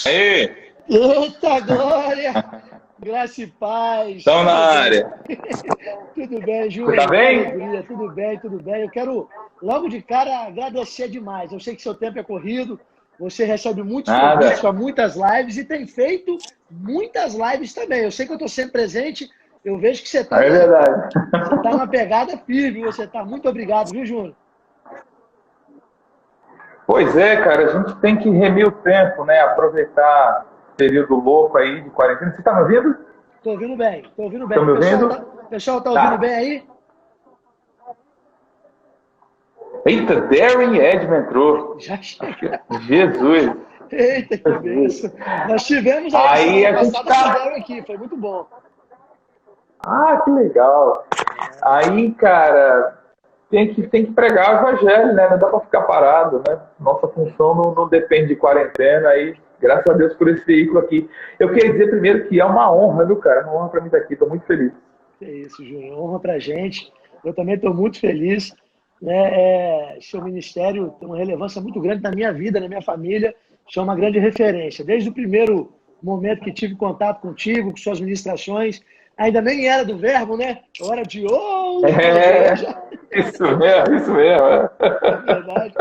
Ei, Eita, Glória! Graça e paz. estão na Tudo bem? área. Tudo bem, Você tá Júnior? Que bem? alegria. Tudo bem, tudo bem. Eu quero, logo de cara, agradecer demais. Eu sei que seu tempo é corrido, você recebe muitos convites Nada. para muitas lives e tem feito muitas lives também. Eu sei que eu estou sempre presente, eu vejo que É verdade. você tá numa pegada firme, você está. Muito obrigado, viu, Júnior? Pois é, cara, a gente tem que remir o tempo, né? Aproveitar o período louco aí de quarentena. Você tá me ouvindo? Estou ouvindo bem, estou ouvindo Estão bem. me ouvindo? Pessoal tá ouvindo bem Tá. aí? Eita, Darren Edman entrou. Já Acho que chega. Jesus. Eita, que benção. Nós tivemos aí Aí semana a gente passada com o tá. Darren aqui, foi muito bom. Ah, que legal. Aí, cara, tem que pregar o evangelho, né? Não dá para ficar parado, né? Nossa função não depende de quarentena. Aí, graças a Deus por esse veículo aqui. Eu queria dizer primeiro que é uma honra, viu, cara? É uma honra para mim estar aqui. Estou muito feliz. É isso, Júnior. Honra pra gente. Eu também estou muito feliz. Né? Seu ministério tem uma relevância muito grande na minha vida, na minha família. Isso é uma grande referência. Desde o primeiro momento que tive contato contigo, com suas ministrações, ainda nem era do verbo, né? Eu era de outra igreja. Isso mesmo, isso mesmo. É verdade,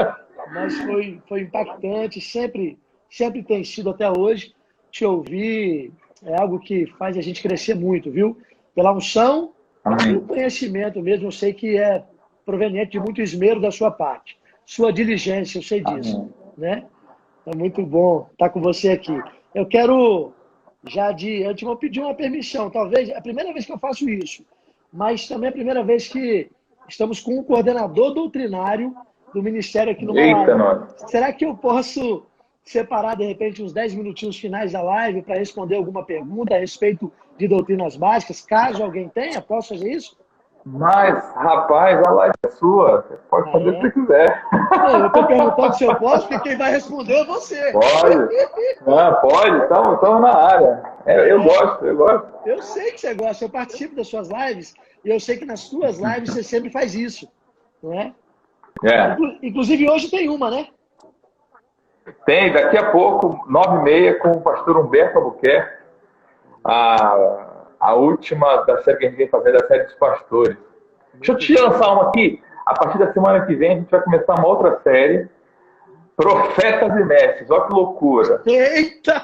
mas foi impactante, sempre tem sido até hoje. Te ouvir é algo que faz a gente crescer muito, viu? Pela unção e o Amém. conhecimento mesmo, eu sei que é proveniente de muito esmero da sua parte. Sua diligência, eu sei disso, Amém. né? É muito bom estar com você aqui. Eu quero, já de antemão, pedir uma permissão. Talvez é a primeira vez que eu faço isso, mas também é a primeira vez que estamos com um coordenador doutrinário do Ministério aqui numa Eita, live. nós. Será que eu posso separar, de repente, uns 10 minutinhos finais da live para responder alguma pergunta a respeito de doutrinas básicas? Caso alguém tenha, posso fazer isso? Mas, rapaz, a live é sua. Você pode Ah, fazer o que você é? quiser. Não, eu estou perguntando se eu posso, porque quem vai responder é você. Pode. Não, pode, estamos na área. Eu É, gosto, eu gosto. eu sei que você gosta, eu participo das suas lives e eu sei que nas suas lives você sempre faz isso, não é? É. Inclusive hoje tem uma, né? Tem, daqui a pouco, 9h30, com o pastor Humberto Albuquerque, a última da série que a gente vem fazendo, a série dos pastores. Deixa eu Muito te bom. lançar uma aqui. A partir da semana que vem, a gente vai começar uma outra série, Profetas e Mestres. Olha que loucura. Eita!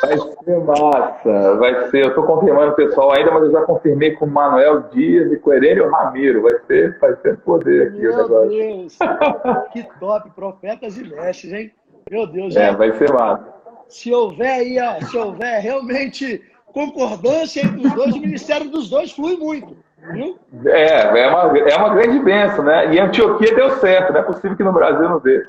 Vai ser massa. Vai ser, eu estou confirmando o pessoal ainda, mas eu já confirmei com o Manuel Dias e com o Herênio Ramiro. Vai ser poder aqui o Meu negócio. Deus! Que top! Profetas e mestres, hein? Meu Deus, É, vai ser massa. se houver aí, ó, se houver realmente concordância entre os dois, o ministério dos dois flui muito, viu? É uma grande bênção, né? E Antioquia deu certo, não é possível que no Brasil não dê.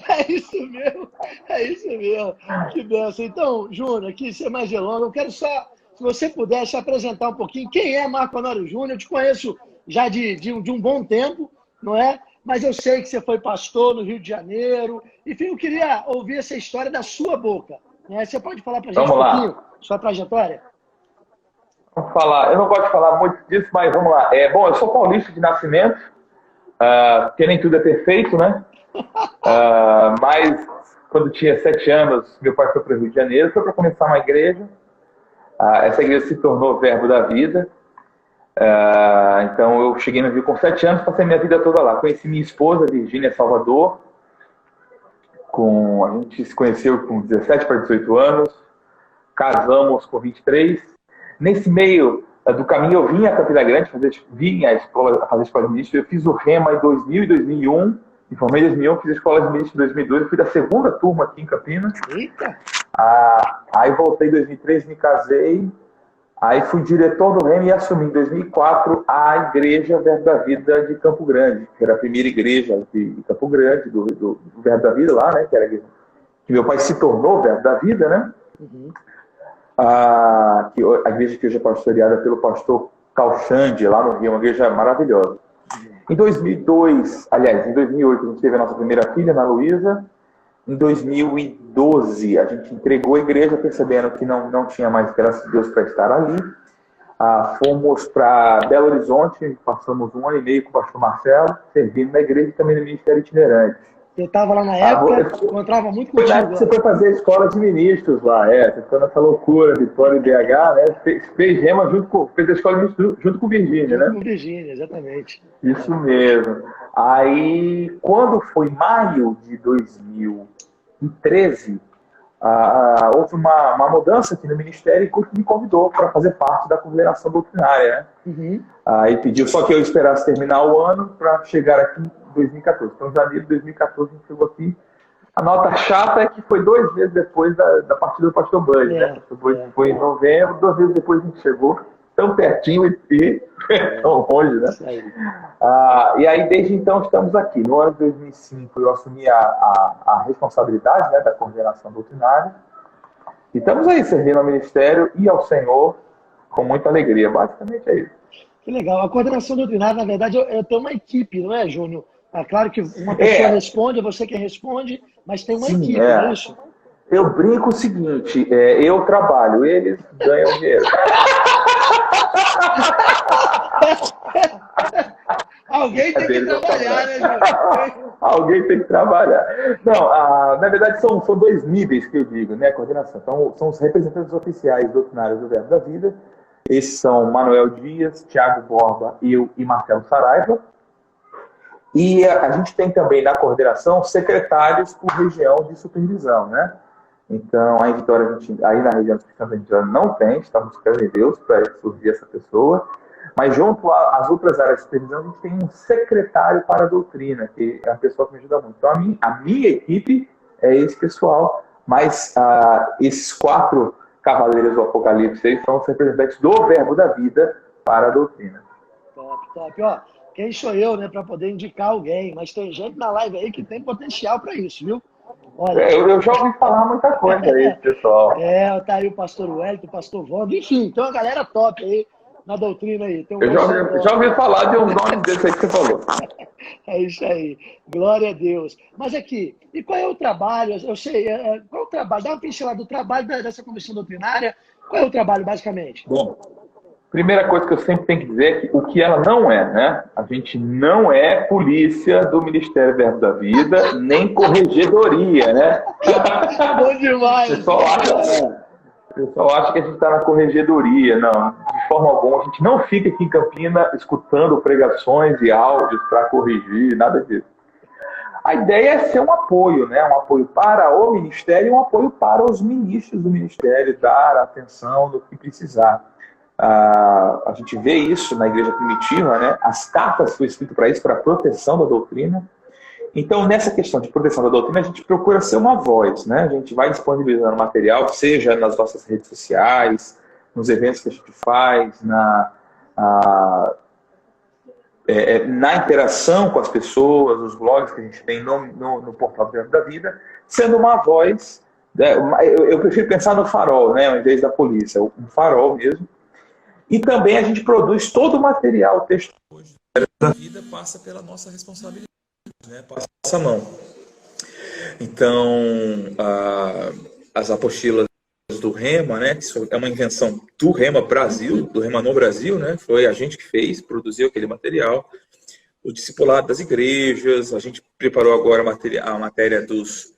É isso mesmo, é isso mesmo. Que benção. Então, Júnior, aqui sem mais delongas, eu quero só, se você pudesse apresentar um pouquinho quem é Marco Honório Júnior. Eu te conheço já de um bom tempo, não é? Mas eu sei que você foi pastor no Rio de Janeiro. Enfim, eu queria ouvir essa história da sua boca. Né? Você pode falar para a gente um Vamos pouquinho lá. sua trajetória? Vamos falar. Eu não gosto de falar muito disso, mas vamos lá. Bom, eu sou paulista de nascimento, porque nem tudo é perfeito, né? Mas quando tinha 7 anos, meu pai foi para o Rio de Janeiro, foi para começar uma igreja. Essa igreja se tornou o Verbo da Vida. Então eu cheguei no Rio com 7 anos, passei minha vida toda lá. Conheci minha esposa, Virgínia Salvador. A gente se conheceu com 17 para 18 anos. Casamos com 23. Nesse meio do caminho, eu vim a Campina Grande, vim à escola, fazer escola de ministro. Eu fiz o REMA em 2000 e 2001. Me formei em 2001, fiz a escola de ministro em 2002. Eu fui da segunda turma aqui em Campinas. Eita! Aí voltei em 2003, me casei. Aí fui diretor do REMA e assumi em 2004 a Igreja Verbo da Vida de Campo Grande, que era a primeira igreja de Campo Grande, do Verbo da Vida lá, né? Que meu pai se tornou Verbo da Vida, né? Uhum. A igreja que hoje é pastoreada pelo pastor Calxande, lá no Rio, uma igreja maravilhosa. Em 2002, aliás, em 2008, a gente teve a nossa primeira filha, Ana Luísa. Em 2012, a gente entregou a igreja, percebendo que não tinha mais, graças a Deus, para estar ali. Fomos para Belo Horizonte, passamos 1 ano e meio com o pastor Marcelo, servindo na igreja e também no ministério itinerante. Eu estava lá na Ah, época, encontrava muito foi na época contigo que você lá. foi fazer a escola de ministros lá, você ficou nessa loucura, Vitória e BH, né? Fez Rema fez a escola de ministros junto com Virgínia, Junto né? com Virgínia, exatamente. Isso mesmo. Aí, quando foi maio de 2013, houve uma mudança aqui no Ministério que me convidou para fazer parte da coordenação doutrinária, né? Uhum. Aí pediu só que eu esperasse terminar o ano para chegar aqui em 2014. Então, em janeiro de 2014, a gente chegou aqui. A nota chata é que foi 2 meses depois da partida do Pastor Bud, né? O Pastor Bud foi em novembro, 2 meses depois a gente chegou, tão pertinho e tão longe, né? Isso aí. E aí, desde então, estamos aqui. No ano de 2005, eu assumi a responsabilidade, né, da coordenação doutrinária. E estamos aí, servindo ao Ministério e ao Senhor com muita alegria. Basicamente é isso. Que legal. A coordenação doutrinária, na verdade, eu tenho uma equipe, não é, Júnior? É claro que uma pessoa responde, é você que responde, mas tem uma equipe, não é isso? Eu brinco o seguinte, eu trabalho, eles ganham dinheiro. Alguém tem que trabalhar, né, Júnior? Alguém tem que trabalhar. Não, na verdade são 2 níveis que eu digo, né, a coordenação. Então, são os representantes oficiais doutrinários do Verbo da Vida. Esses são Manuel Dias, Tiago Borba, eu e Marcelo Saraiva. E a gente tem também na coordenação secretários por região de supervisão, né? Então, aí, Vitória, aí na região do Espírito Santo, a gente não tem, estamos buscando em Deus para surgir essa pessoa. Mas junto às outras áreas de supervisão, a gente tem um secretário para a doutrina, que é a pessoa que me ajuda muito. Então, a minha equipe é esse pessoal, mas esses 4 cavaleiros do Apocalipse aí são os representantes do Verbo da Vida para a doutrina. Top, top. Ó, quem sou eu, né, para poder indicar alguém? Mas tem gente na live aí que tem potencial para isso, viu? Olha, eu já ouvi falar muita coisa aí, pessoal. Tá aí o pastor Wellington, o pastor Wanda, enfim, tem uma galera top aí na doutrina aí. Tem eu já ouvi falar de uns nomes desses aí que você falou. É isso aí. Glória a Deus. Mas aqui, e qual é o trabalho? Eu sei, qual é o trabalho? Dá uma pincelada do trabalho dessa comissão doutrinária. Qual é o trabalho, basicamente? Bom, primeira coisa que eu sempre tenho que dizer é que o que ela não é, né? A gente não é polícia do Ministério Verbo da Vida, nem corregedoria, né? Bom demais. O pessoal acha que a gente está na corregedoria. Não, de forma alguma. A gente não fica aqui em Campina escutando pregações e áudios para corrigir, nada disso. A ideia é ser um apoio, né? Um apoio para o Ministério e um apoio para os ministros do Ministério, dar atenção no que precisar. A gente vê isso na igreja primitiva, né? As cartas foram escritas para isso, para a proteção da doutrina. Então, nessa questão de proteção da doutrina, a gente procura ser uma voz, né? A gente vai disponibilizando material, seja nas nossas redes sociais, nos eventos que a gente faz, na interação com as pessoas, os blogs que a gente tem no portal do Verbo da Vida, sendo uma voz, né? Eu prefiro pensar no farol, né? Ao invés da polícia, um farol mesmo. E também a gente produz todo o material textual. Hoje, a vida passa pela nossa responsabilidade, né? Passa a nossa mão. Então, as apostilas do Rema, né? Isso é uma invenção do Rema Brasil, do Rema no Brasil, né? Foi a gente que fez, produziu aquele material. O discipulado das igrejas, a gente preparou agora a matéria dos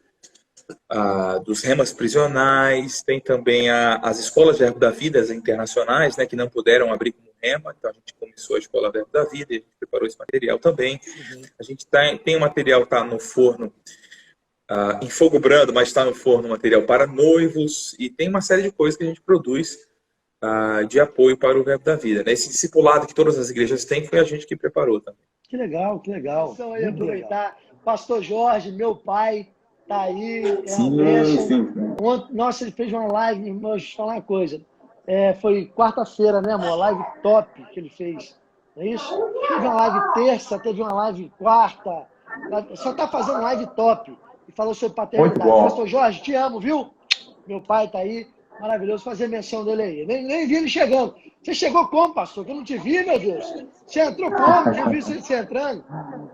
remas prisionais, tem também as escolas Verbo da Vida, as internacionais, né, que não puderam abrir como rema, então a gente começou a escola Verbo da Vida e a gente preparou esse material também. A gente tem o material, está no forno, em fogo brando, mas está no forno material para noivos, e tem uma série de coisas que a gente produz de apoio para o Verbo da Vida, né? Esse discipulado que todas as igrejas têm foi a gente que preparou também. Que legal, que legal. Então, aí, aproveitar, Pastor Jorge, meu pai, tá aí, Sim. Nossa, ele fez uma live, irmão, deixa eu falar uma coisa. Foi quarta-feira, né, amor? Live top que ele fez. Não é isso? Teve uma live terça, teve uma live quarta. Só tá fazendo live top. E falou sobre paternidade. Pastor Jorge, te amo, viu? Meu pai tá aí. Maravilhoso fazer menção dele aí. Nem vi ele chegando. Você chegou como, pastor? Que eu não te vi, meu Deus. Você entrou como? Não vi você entrando.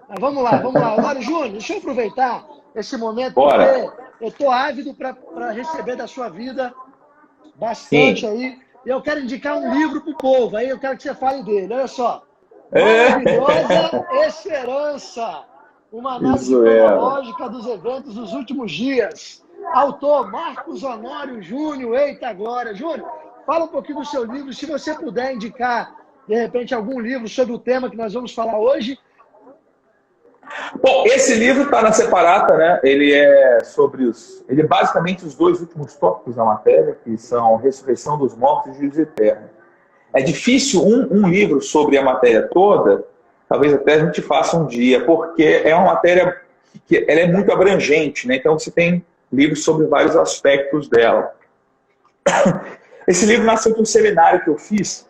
Mas vamos lá. Agora, Júnior, deixa eu aproveitar esse momento, porque eu estou ávido para receber da sua vida bastante aí. E eu quero indicar um livro para o povo. Aí eu quero que você fale dele. Olha só. Maravilhosa Esperança. uma análise Isso é. cronológica dos eventos dos últimos dias. Autor Marcos Honório Júnior. Eita agora! Júnior, fala um pouquinho do seu livro, se você puder indicar, de repente, algum livro sobre o tema que nós vamos falar hoje. Bom, esse livro está na Separata, né? Ele é sobre ele é basicamente os dois últimos tópicos da matéria, que são Ressurreição dos Mortos e Juízo Eterno. É difícil um livro sobre a matéria toda, talvez até a gente faça um dia, porque é uma matéria que ela é muito abrangente, né? Então você tem livros sobre vários aspectos dela. Esse livro nasceu de um seminário que eu fiz.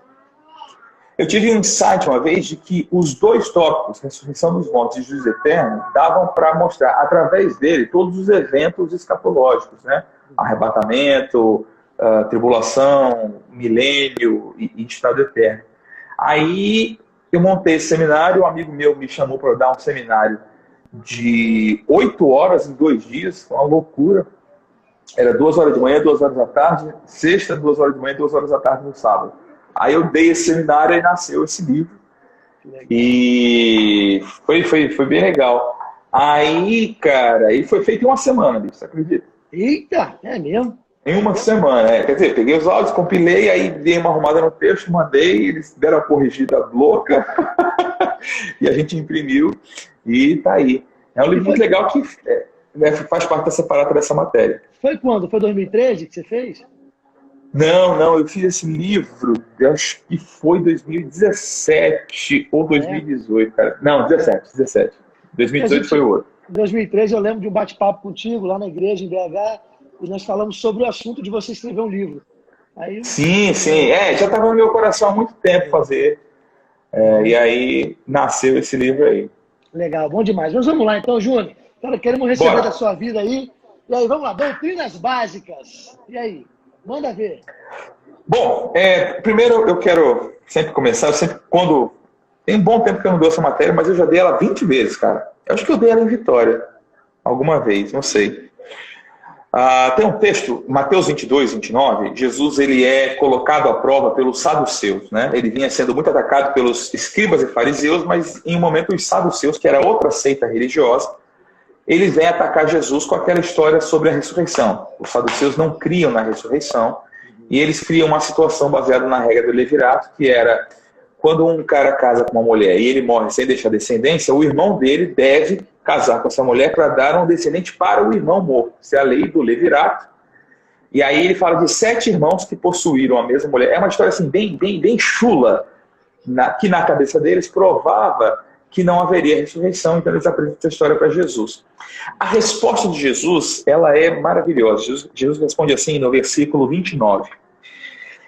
Eu tive um insight uma vez de que os dois tópicos, Ressurreição dos Mortos e Juízo Eterno, davam para mostrar, através dele, todos os eventos escatológicos, né? Arrebatamento, tribulação, milênio e estado eterno. Aí eu montei esse seminário, um amigo meu me chamou para dar um seminário de 8 horas em 2 dias, foi uma loucura. Era 2 horas de manhã, 2 horas da tarde, sexta, 2 horas de manhã, 2 horas da tarde no sábado. Aí eu dei esse seminário e nasceu esse livro. E foi bem legal. Aí, cara, ele foi feito em uma semana, bicho, você acredita? Eita, é mesmo? Em uma semana, Quer dizer, peguei os áudios, compilei, aí dei uma arrumada no texto, mandei, eles deram a corrigida louca e a gente imprimiu e tá aí. É um livro muito legal que faz parte da Separata dessa matéria. Foi quando? Foi 2013 que você fez? Não, eu fiz esse livro, acho que foi 2017 ou 2018, cara. Não, 17. 2018 foi o outro. Em 2013 eu lembro de um bate-papo contigo lá na igreja em BH e nós falamos sobre o assunto de você escrever um livro. Aí... Sim, já estava no meu coração há muito tempo fazer. E aí nasceu esse livro aí. Legal, bom demais. Mas vamos lá então, Júnior. Cara, queremos receber da sua vida aí. E aí, vamos lá, doutrinas básicas. E aí? Manda ver. Bom, primeiro eu quero sempre começar, tem um bom tempo que eu não dou essa matéria, mas eu já dei ela 20 vezes, cara. Eu acho que eu dei ela em Vitória, alguma vez, não sei. Tem um texto, Mateus 22, 29, Jesus ele é colocado à prova pelos saduceus, né? Ele vinha sendo muito atacado pelos escribas e fariseus, mas em um momento os saduceus, que era outra seita religiosa, eles vêm atacar Jesus com aquela história sobre a ressurreição. Os saduceus não criam na ressurreição e eles criam uma situação baseada na regra do levirato, que era quando um cara casa com uma mulher e ele morre sem deixar descendência, o irmão dele deve casar com essa mulher para dar um descendente para o irmão morto. Isso é a lei do levirato. E aí ele fala de 7 irmãos que possuíram a mesma mulher. É uma história assim, bem chula, que na cabeça deles provava que não haveria ressurreição, então eles apresentam essa história para Jesus. A resposta de Jesus, ela é maravilhosa. Jesus responde assim no versículo 29.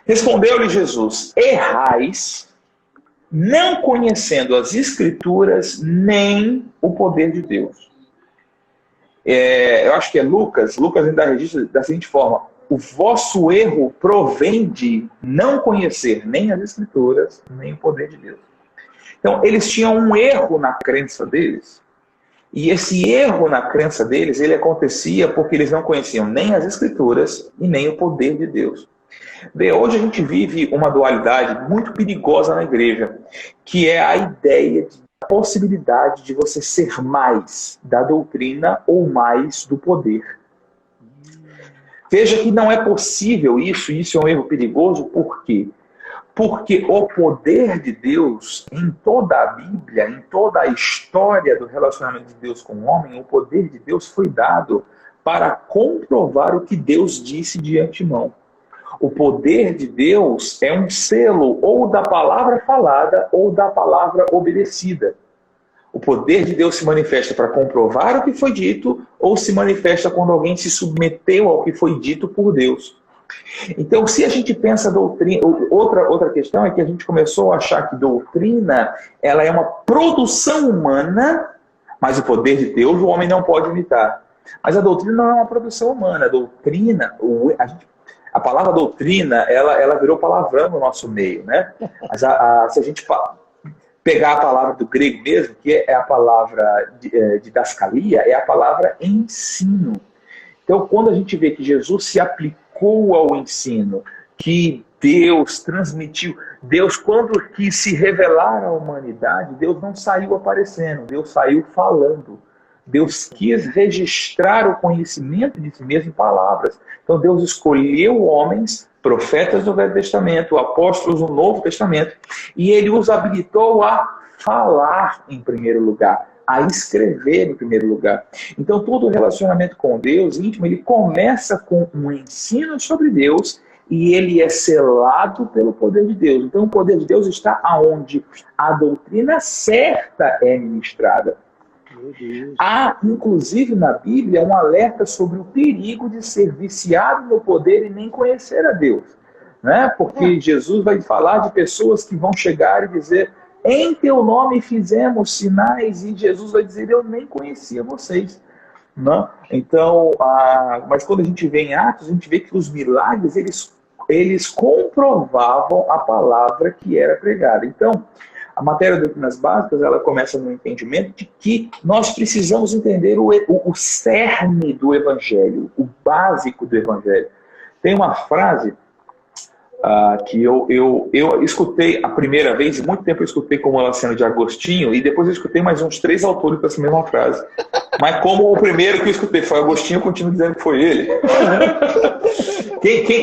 Respondeu-lhe Jesus: errais, não conhecendo as Escrituras nem o poder de Deus. Eu acho que é Lucas ainda registra da seguinte forma: o vosso erro provém de não conhecer nem as Escrituras nem o poder de Deus. Então, eles tinham um erro na crença deles, e esse erro na crença deles, ele acontecia porque eles não conheciam nem as Escrituras e nem o poder de Deus. Hoje a gente vive uma dualidade muito perigosa na igreja, que é a ideia da possibilidade de você ser mais da doutrina ou mais do poder. Veja que não é possível isso é um erro perigoso, por quê? Porque o poder de Deus, em toda a Bíblia, em toda a história do relacionamento de Deus com o homem, o poder de Deus foi dado para comprovar o que Deus disse de antemão. O poder de Deus é um selo ou da palavra falada ou da palavra obedecida. O poder de Deus se manifesta para comprovar o que foi dito ou se manifesta quando alguém se submeteu ao que foi dito por Deus. Então, se a gente pensa doutrina, outra questão é que a gente começou a achar que doutrina ela é uma produção humana, mas o poder de Deus o homem não pode imitar. Mas a doutrina não é uma produção humana. A doutrina, a palavra doutrina, ela virou palavrão no nosso meio, né? Mas se a gente pegar a palavra do grego mesmo, que é a palavra de didascalia, é a palavra ensino. Então, quando a gente vê que Jesus se aplicou ao ensino, que Deus transmitiu. Deus, quando quis se revelar à humanidade, Deus não saiu aparecendo, Deus saiu falando. Deus quis registrar o conhecimento de si mesmo em palavras. Então Deus escolheu homens, profetas do Velho Testamento, apóstolos do Novo Testamento, e Ele os habilitou a falar em primeiro lugar, a escrever em primeiro lugar. Então todo o relacionamento com Deus íntimo, ele começa com um ensino sobre Deus, e ele é selado pelo poder de Deus. Então o poder de Deus está aonde a doutrina certa é ministrada. Há, inclusive, na Bíblia, um alerta sobre o perigo de ser viciado no poder e nem conhecer a Deus. Né? Porque Jesus vai falar de pessoas que vão chegar e dizer: em teu nome fizemos sinais, e Jesus vai dizer: eu nem conhecia vocês. Não? Então, mas quando a gente vê em Atos, a gente vê que os milagres, eles comprovavam a palavra que era pregada. Então, a matéria de doutrinas básicas, ela começa no entendimento de que nós precisamos entender o cerne do Evangelho, o básico do Evangelho. Tem uma frase que eu escutei a primeira vez, muito tempo eu escutei como ela sendo de Agostinho, e depois eu escutei mais uns 3 autores com essa mesma frase. Mas como o primeiro que eu escutei foi Agostinho, eu continuo dizendo que foi ele.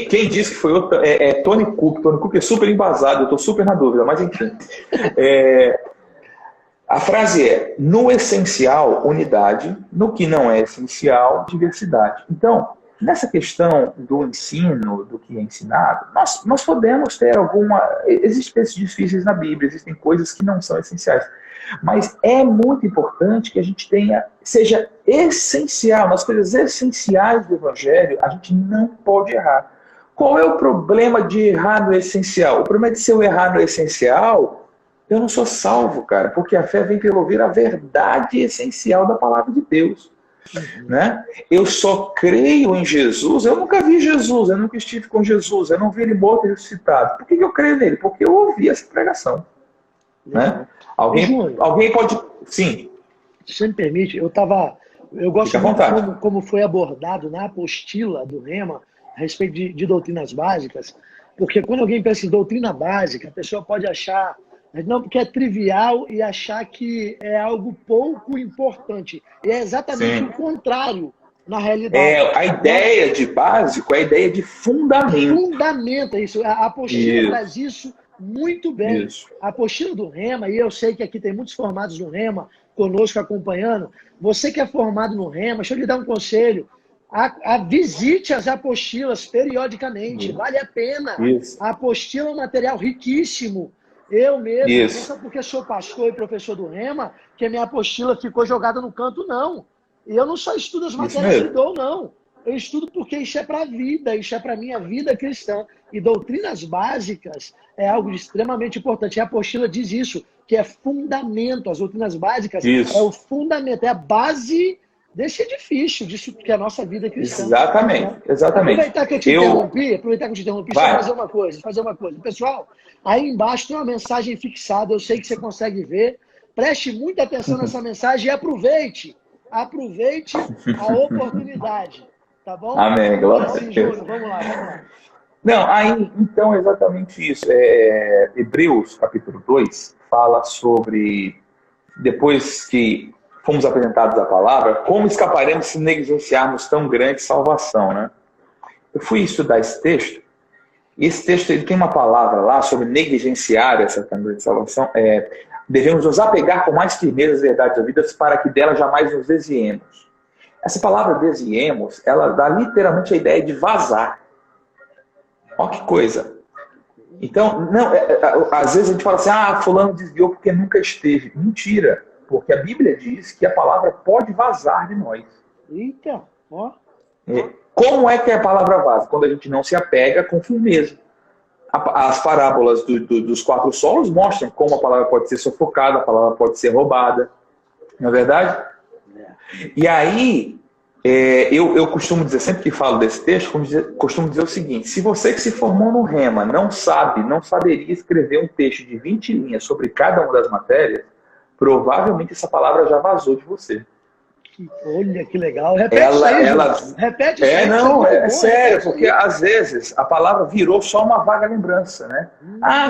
Quem disse que foi outro é Tony Cook. Tony Cook é super embasado, eu estou super na dúvida, mas enfim. A frase é: no essencial, unidade; no que não é essencial, diversidade. Então, nessa questão do ensino, do que é ensinado, nós podemos ter existem textos difíceis na Bíblia, existem coisas que não são essenciais. Mas é muito importante que a gente seja essencial, nas coisas essenciais do Evangelho, a gente não pode errar. Qual é o problema de errar no essencial? O problema é de se eu errar no essencial, eu não sou salvo, cara, porque a fé vem pelo ouvir a verdade essencial da palavra de Deus. Né? Eu só creio em Jesus, eu nunca vi Jesus, eu nunca estive com Jesus, eu não vi ele morto e ressuscitado. Por que eu creio nele? Porque eu ouvi essa pregação. Né? Alguém pode... Sim. Se você me permite, eu gosto muito como foi abordado na apostila do Rema a respeito de doutrinas básicas, porque quando alguém pensa em doutrina básica, a pessoa pode achar, não, porque é trivial, e achar que é algo pouco importante. E é exatamente o contrário, na realidade. A ideia de básico é a ideia de fundamento. Fundamenta isso. A apostila traz isso muito bem. Isso. A apostila do Rema, e eu sei que aqui tem muitos formados no Rema, conosco acompanhando. Você que é formado no Rema, deixa eu lhe dar um conselho. Visite as apostilas periodicamente, vale a pena. Isso. A apostila é um material riquíssimo. Eu mesmo, não só porque sou pastor e professor do Rema, que a minha apostila ficou jogada no canto, não. E eu não só estudo as matérias que dou, não. Eu estudo porque isso é para a vida, isso é para a minha vida cristã. E doutrinas básicas é algo extremamente importante. A apostila diz isso, que é fundamento. As doutrinas básicas é o fundamento, é a base desse edifício, disso que é a nossa vida cristã. Exatamente. Aproveitar que eu te interrompi, só fazer uma coisa. Pessoal, aí embaixo tem uma mensagem fixada, eu sei que você consegue ver. Preste muita atenção nessa mensagem e aproveite a oportunidade. Tá bom? Amém, glória a Deus. Vamos lá. Não, aí, então, exatamente isso. Hebreus, capítulo 2, fala sobre, depois que fomos apresentados à palavra, como escaparemos se negligenciarmos tão grande salvação, né? Eu fui estudar esse texto, e esse texto ele tem uma palavra lá sobre negligenciar essa tão grande salvação. Devemos nos apegar com mais firmeza às verdades da vida para que dela jamais nos desviemos. Essa palavra desviemos, ela dá literalmente a ideia de vazar. Olha que coisa. Então, às vezes a gente fala assim, fulano desviou porque nunca esteve. Mentira, porque a Bíblia diz que a palavra pode vazar de nós. Eita, ó. Como é que a palavra vaza? Quando a gente não se apega com firmeza. As parábolas dos 4 solos mostram como a palavra pode ser sufocada, a palavra pode ser roubada. Não é verdade? E aí, eu costumo dizer, sempre que falo desse texto, costumo dizer o seguinte: se você que se formou no Rema não saberia escrever um texto de 20 linhas sobre cada uma das matérias, provavelmente essa palavra já vazou de você. Olha que legal. Repete isso aí, repete isso aí. Não, é sério, porque às vezes a palavra virou só uma vaga lembrança, né?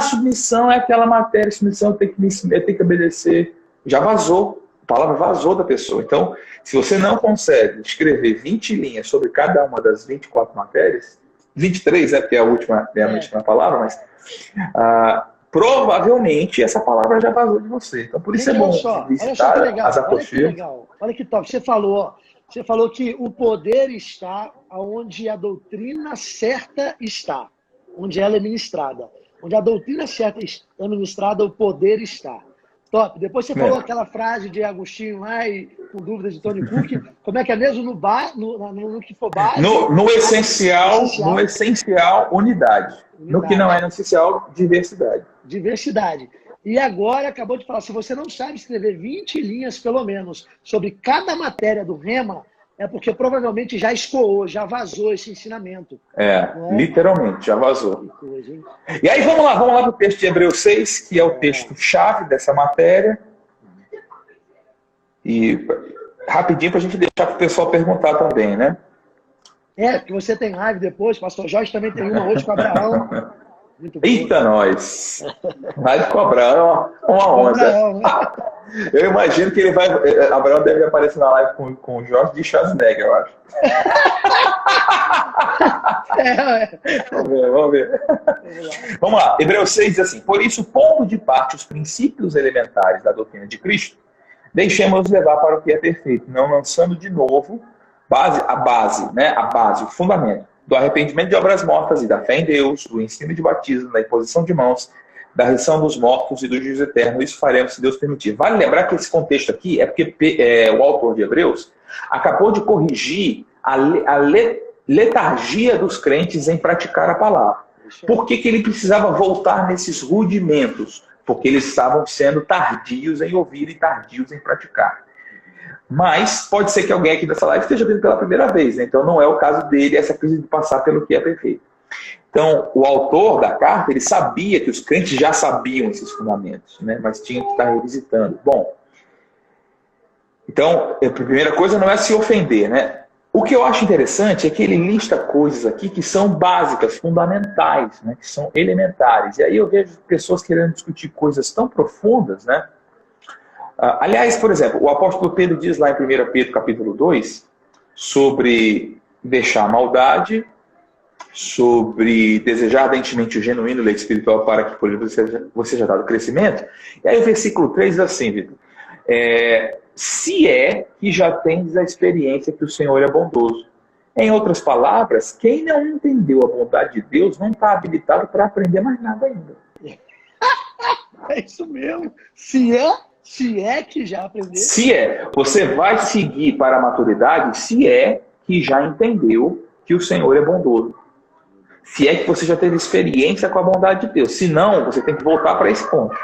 Submissão é aquela matéria, submissão eu tenho que obedecer. Já vazou, a palavra vazou da pessoa. Então, se você não consegue escrever 20 linhas sobre cada uma das 24 matérias, 23 porque é a última palavra, mas provavelmente essa palavra já vazou de você. Então, por isso é bom visitar as apostilas. Olha que top. Você falou que o poder está onde a doutrina certa está, onde ela é ministrada. Onde a doutrina certa é ministrada, o poder está. Top. Depois você falou aquela frase de Agostinho lá, e com dúvidas de Tony Cook. Como é que é mesmo? No que for base? No essencial, unidade. No que não é no essencial, diversidade. Diversidade. E agora, acabou de falar, se você não sabe escrever 20 linhas, pelo menos, sobre cada matéria do Rema, é porque provavelmente já escoou, já vazou esse ensinamento. Literalmente, já vazou. E aí vamos lá para o texto de Hebreus 6, que é o texto-chave dessa matéria. E rapidinho para a gente deixar para o pessoal perguntar também, né? Que você tem live depois, o pastor Jorge também tem uma hoje com o Abraão. Eita, nós! Live com o Abraão é uma onda. Eu imagino que ele vai. Abraão deve aparecer na live com o Jorge de Schwarzenegger, eu acho. Vamos ver. Vamos lá. Hebreus 6 diz assim: por isso, pondo de parte os princípios elementares da doutrina de Cristo, deixemos-nos levar para o que é perfeito, não lançando de novo a base, o fundamento do arrependimento de obras mortas e da fé em Deus, do ensino de batismo, da imposição de mãos, da ressurreição dos mortos e do juízo eterno. Isso faremos, se Deus permitir. Vale lembrar que esse contexto aqui é porque o autor de Hebreus acabou de corrigir a letargia dos crentes em praticar a palavra. Por que ele precisava voltar nesses rudimentos? Porque eles estavam sendo tardios em ouvir e tardios em praticar. Mas pode ser que alguém aqui dessa live esteja vindo pela primeira vez, né? Então não é o caso dele essa crise de passar pelo que é perfeito. Então, o autor da carta, ele sabia que os crentes já sabiam esses fundamentos, né? Mas tinha que estar revisitando. Bom, então, a primeira coisa não é se ofender, né? O que eu acho interessante é que ele lista coisas aqui que são básicas, fundamentais, né? Que são elementares. E aí eu vejo pessoas querendo discutir coisas tão profundas, né? Aliás, por exemplo, o apóstolo Pedro diz lá em 1 Pedro capítulo 2 sobre deixar a maldade, sobre desejar ardentemente o genuíno leite espiritual para que por ele você seja dado crescimento. E aí o versículo 3 diz assim, Vitor, se é que já tens a experiência que o Senhor é bondoso. Em outras palavras, quem não entendeu a bondade de Deus não está habilitado para aprender mais nada ainda. É isso mesmo. Se é que já aprendeu. Se é. Você vai seguir para a maturidade se é que já entendeu que o Senhor é bondoso. Se é que você já teve experiência com a bondade de Deus. Se não, você tem que voltar para esse ponto.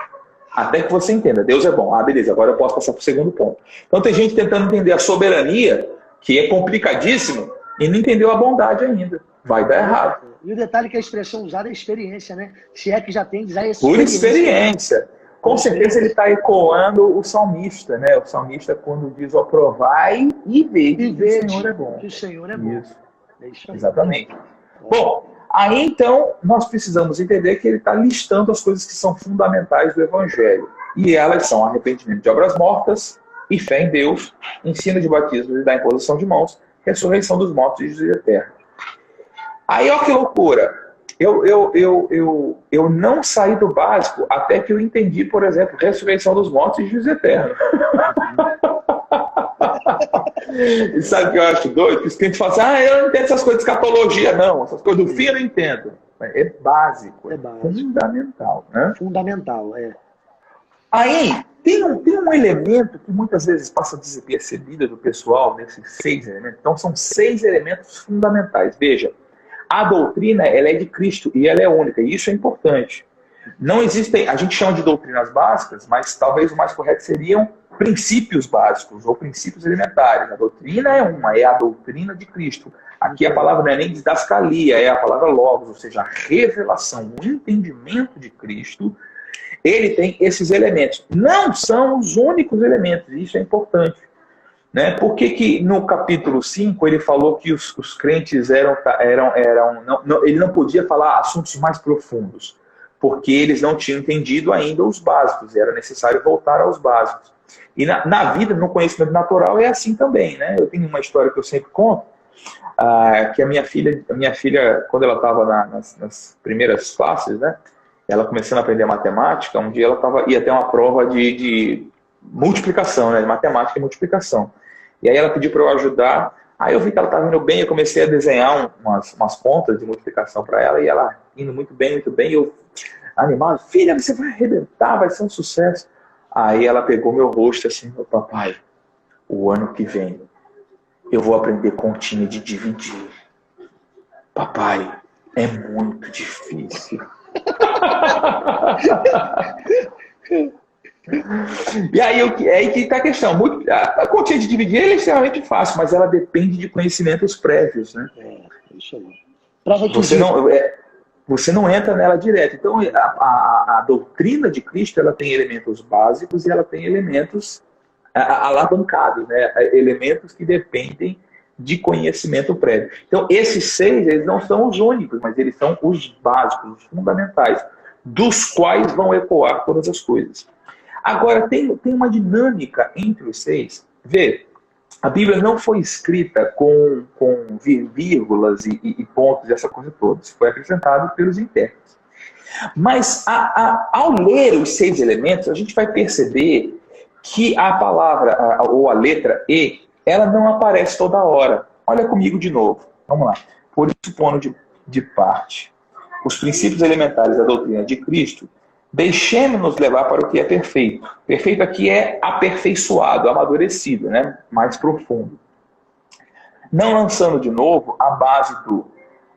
Até que você entenda. Deus é bom. Beleza, agora eu posso passar para o segundo ponto. Então tem gente tentando entender a soberania, que é complicadíssimo, e não entendeu a bondade ainda. Vai dar errado. E o detalhe que a expressão usada é experiência, né? Se é que já tem já essa por experiência. Com certeza ele está ecoando o salmista, né? O salmista quando diz, provai e vede que o Senhor é bom. Que o Senhor é bom. Isso. Exatamente. Bom, aí então nós precisamos entender que ele está listando as coisas que são fundamentais do Evangelho. E elas são arrependimento de obras mortas e fé em Deus, ensino de batismo e da imposição de mãos, ressurreição dos mortos e juízo eterno. Aí, ó que loucura! Eu não saí do básico até que eu entendi, por exemplo, ressurreição dos mortos e juízo eterno. E sabe o que eu acho doido? Que os clientes falam assim, eu não entendo essas coisas de escatologia, não. Essas coisas do fim eu não entendo. É básico, fundamental. Né? Fundamental, é. Aí, tem um elemento que muitas vezes passa despercebido do pessoal, nesses 6 elementos. Então, são 6 elementos fundamentais. Veja, a doutrina ela é de Cristo e ela é única, e isso é importante. Não existem, a gente chama de doutrinas básicas, mas talvez o mais correto seriam princípios básicos ou princípios elementares. A doutrina é a doutrina de Cristo. Aqui a palavra não é nem didascalia, é a palavra logos, ou seja, a revelação, o entendimento de Cristo. Ele tem esses elementos. Não são os únicos elementos, isso é importante. Né? Por que no capítulo 5 ele falou que os crentes ele não podia falar assuntos mais profundos? Porque eles não tinham entendido ainda os básicos, era necessário voltar aos básicos. E na vida, no conhecimento natural, é assim também. Né? Eu tenho uma história que eu sempre conto, que a minha filha, quando ela estava nas primeiras classes, né, ela começando a aprender matemática, um dia ela ia ter uma prova de multiplicação, né, de matemática e multiplicação. E aí ela pediu para eu ajudar, aí eu vi que ela estava indo bem, eu comecei a desenhar umas contas de multiplicação para ela, e ela indo muito bem, e eu animado, filha, você vai arrebentar, vai ser um sucesso. Aí ela pegou meu rosto assim, meu papai, o ano que vem eu vou aprender continha de dividir. Papai, é muito difícil. E aí que está a questão. A continha de dividir é extremamente fácil, mas ela depende de conhecimentos prévios. Né? Isso aí. Você não entra nela direto. Então, a doutrina de Cristo ela tem elementos básicos e ela tem elementos alavancados, né? Elementos que dependem de conhecimento prévio. Então, esses 6, eles não são os únicos, mas eles são os básicos, os fundamentais, dos quais vão ecoar todas as coisas. Agora, tem uma dinâmica entre os 6. Vê, a Bíblia não foi escrita com vírgulas e pontos, essa coisa toda. Isso foi acrescentado pelos intérpretes. Mas, ao ler os 6 elementos, a gente vai perceber que a palavra, ou a letra E, ela não aparece toda hora. Olha comigo de novo. Vamos lá. Por isso, pondo de parte os princípios elementares da doutrina de Cristo, deixemos-nos levar para o que é perfeito. Perfeito aqui é aperfeiçoado, amadurecido, né? Mais profundo. Não lançando de novo a base do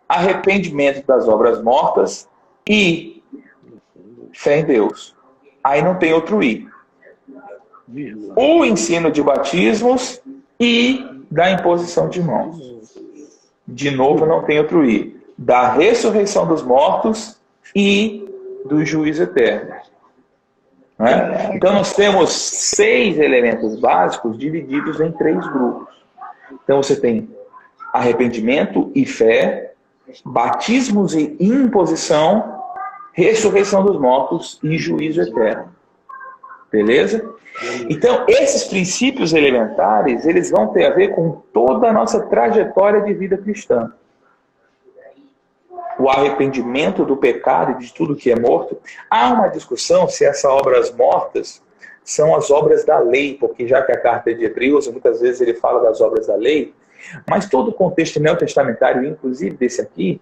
arrependimento das obras mortas e fé em Deus. Aí não tem outro I. O ensino de batismos e da imposição de mãos. De novo não tem outro I. Da ressurreição dos mortos e do juízo eterno. Né? Então nós temos 6 elementos básicos divididos em 3 grupos. Então você tem arrependimento e fé, batismos e imposição, ressurreição dos mortos e juízo eterno. Beleza? Então esses princípios elementares, eles vão ter a ver com toda a nossa trajetória de vida cristã. O arrependimento do pecado e de tudo que é morto. Há uma discussão se essas obras mortas são as obras da lei, porque já que a carta é de Hebreus, muitas vezes ele fala das obras da lei, mas todo o contexto neotestamentário, inclusive desse aqui,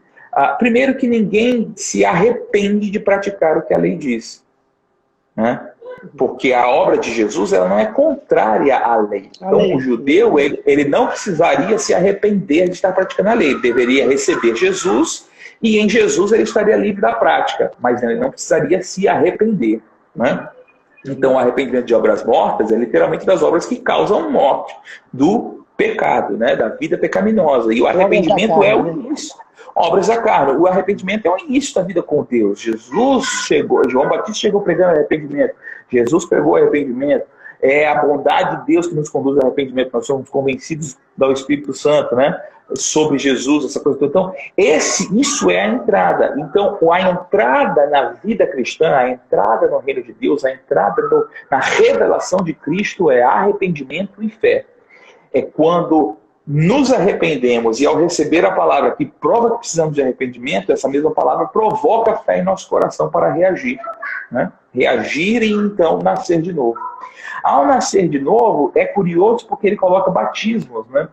primeiro que ninguém se arrepende de praticar o que a lei diz. Né? Porque a obra de Jesus ela não é contrária à lei. Então o judeu ele não precisaria se arrepender de estar praticando a lei. Ele deveria receber Jesus e em Jesus ele estaria livre da prática. Mas ele não precisaria se arrepender. Né? Então o arrependimento de obras mortas é literalmente das obras que causam morte, do pecado, né? Da vida pecaminosa. E o arrependimento é o início. Obras da carne. O arrependimento é o início da vida com Deus. João Batista chegou pregando arrependimento. Jesus pregou arrependimento. É a bondade de Deus que nos conduz ao arrependimento. Nós somos convencidos do Espírito Santo, né? Sobre Jesus, essa coisa toda. Então, isso é a entrada. Então, a entrada na vida cristã, a entrada no reino de Deus, a entrada na revelação de Cristo é arrependimento e fé. É quando nos arrependemos e ao receber a palavra que prova que precisamos de arrependimento, essa mesma palavra provoca fé em nosso coração para reagir. Né? Reagir e então nascer de novo. Ao nascer de novo, é curioso porque ele coloca batismos, né?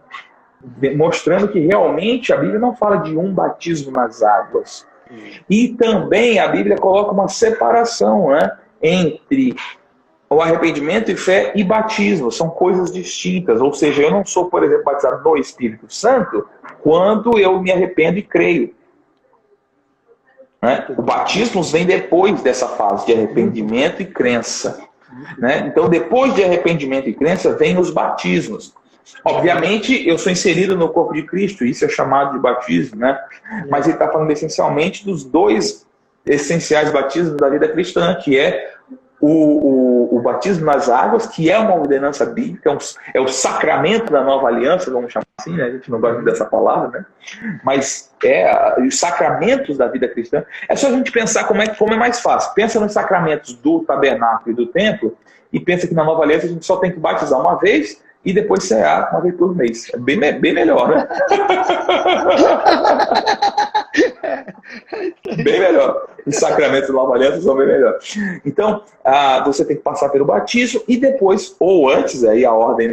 Mostrando que realmente a Bíblia não fala de um batismo nas águas. E também a Bíblia coloca uma separação, né? Entre o arrependimento e fé e batismo. São coisas distintas. Ou seja, eu não sou, por exemplo, batizado no Espírito Santo quando eu me arrependo e creio. Né? O batismo vem depois dessa fase de arrependimento e crença. Né? Então, depois de arrependimento e crença, vem os batismos. Obviamente, eu sou inserido no corpo de Cristo, isso é chamado de batismo, né? Mas ele está falando essencialmente dos 2 essenciais batismos da vida cristã, que é o batismo nas águas, que é uma ordenança bíblica, é o sacramento da nova aliança, vamos chamar assim, né? A gente não gosta dessa palavra, né? Mas os sacramentos da vida cristã. É só a gente pensar como é mais fácil. Pensa nos sacramentos do tabernáculo e do templo e pensa que na nova aliança a gente só tem que batizar uma vez e depois cear uma vez por mês. É bem melhor, né? Bem melhor. Os sacramentos da nova aliança são bem melhor. Então, você tem que passar pelo batismo e depois, ou antes, aí a ordem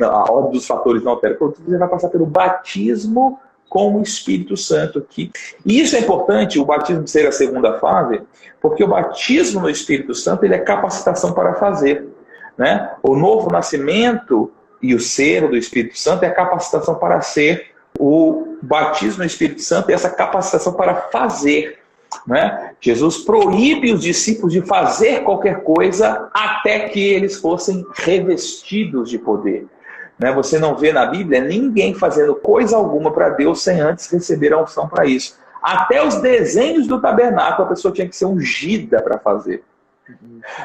dos fatores não altera, você vai passar pelo batismo com o Espírito Santo aqui. E isso é importante, o batismo ser a segunda fase, porque o batismo no Espírito Santo ele é capacitação para fazer. Né? O novo nascimento e o ser do Espírito Santo é a capacitação para ser. O batismo no Espírito Santo é essa capacitação para fazer. Né? Jesus proíbe os discípulos de fazer qualquer coisa até que eles fossem revestidos de poder. Né? Você não vê na Bíblia ninguém fazendo coisa alguma para Deus sem antes receber a unção para isso. Até os desenhos do tabernáculo a pessoa tinha que ser ungida para fazer.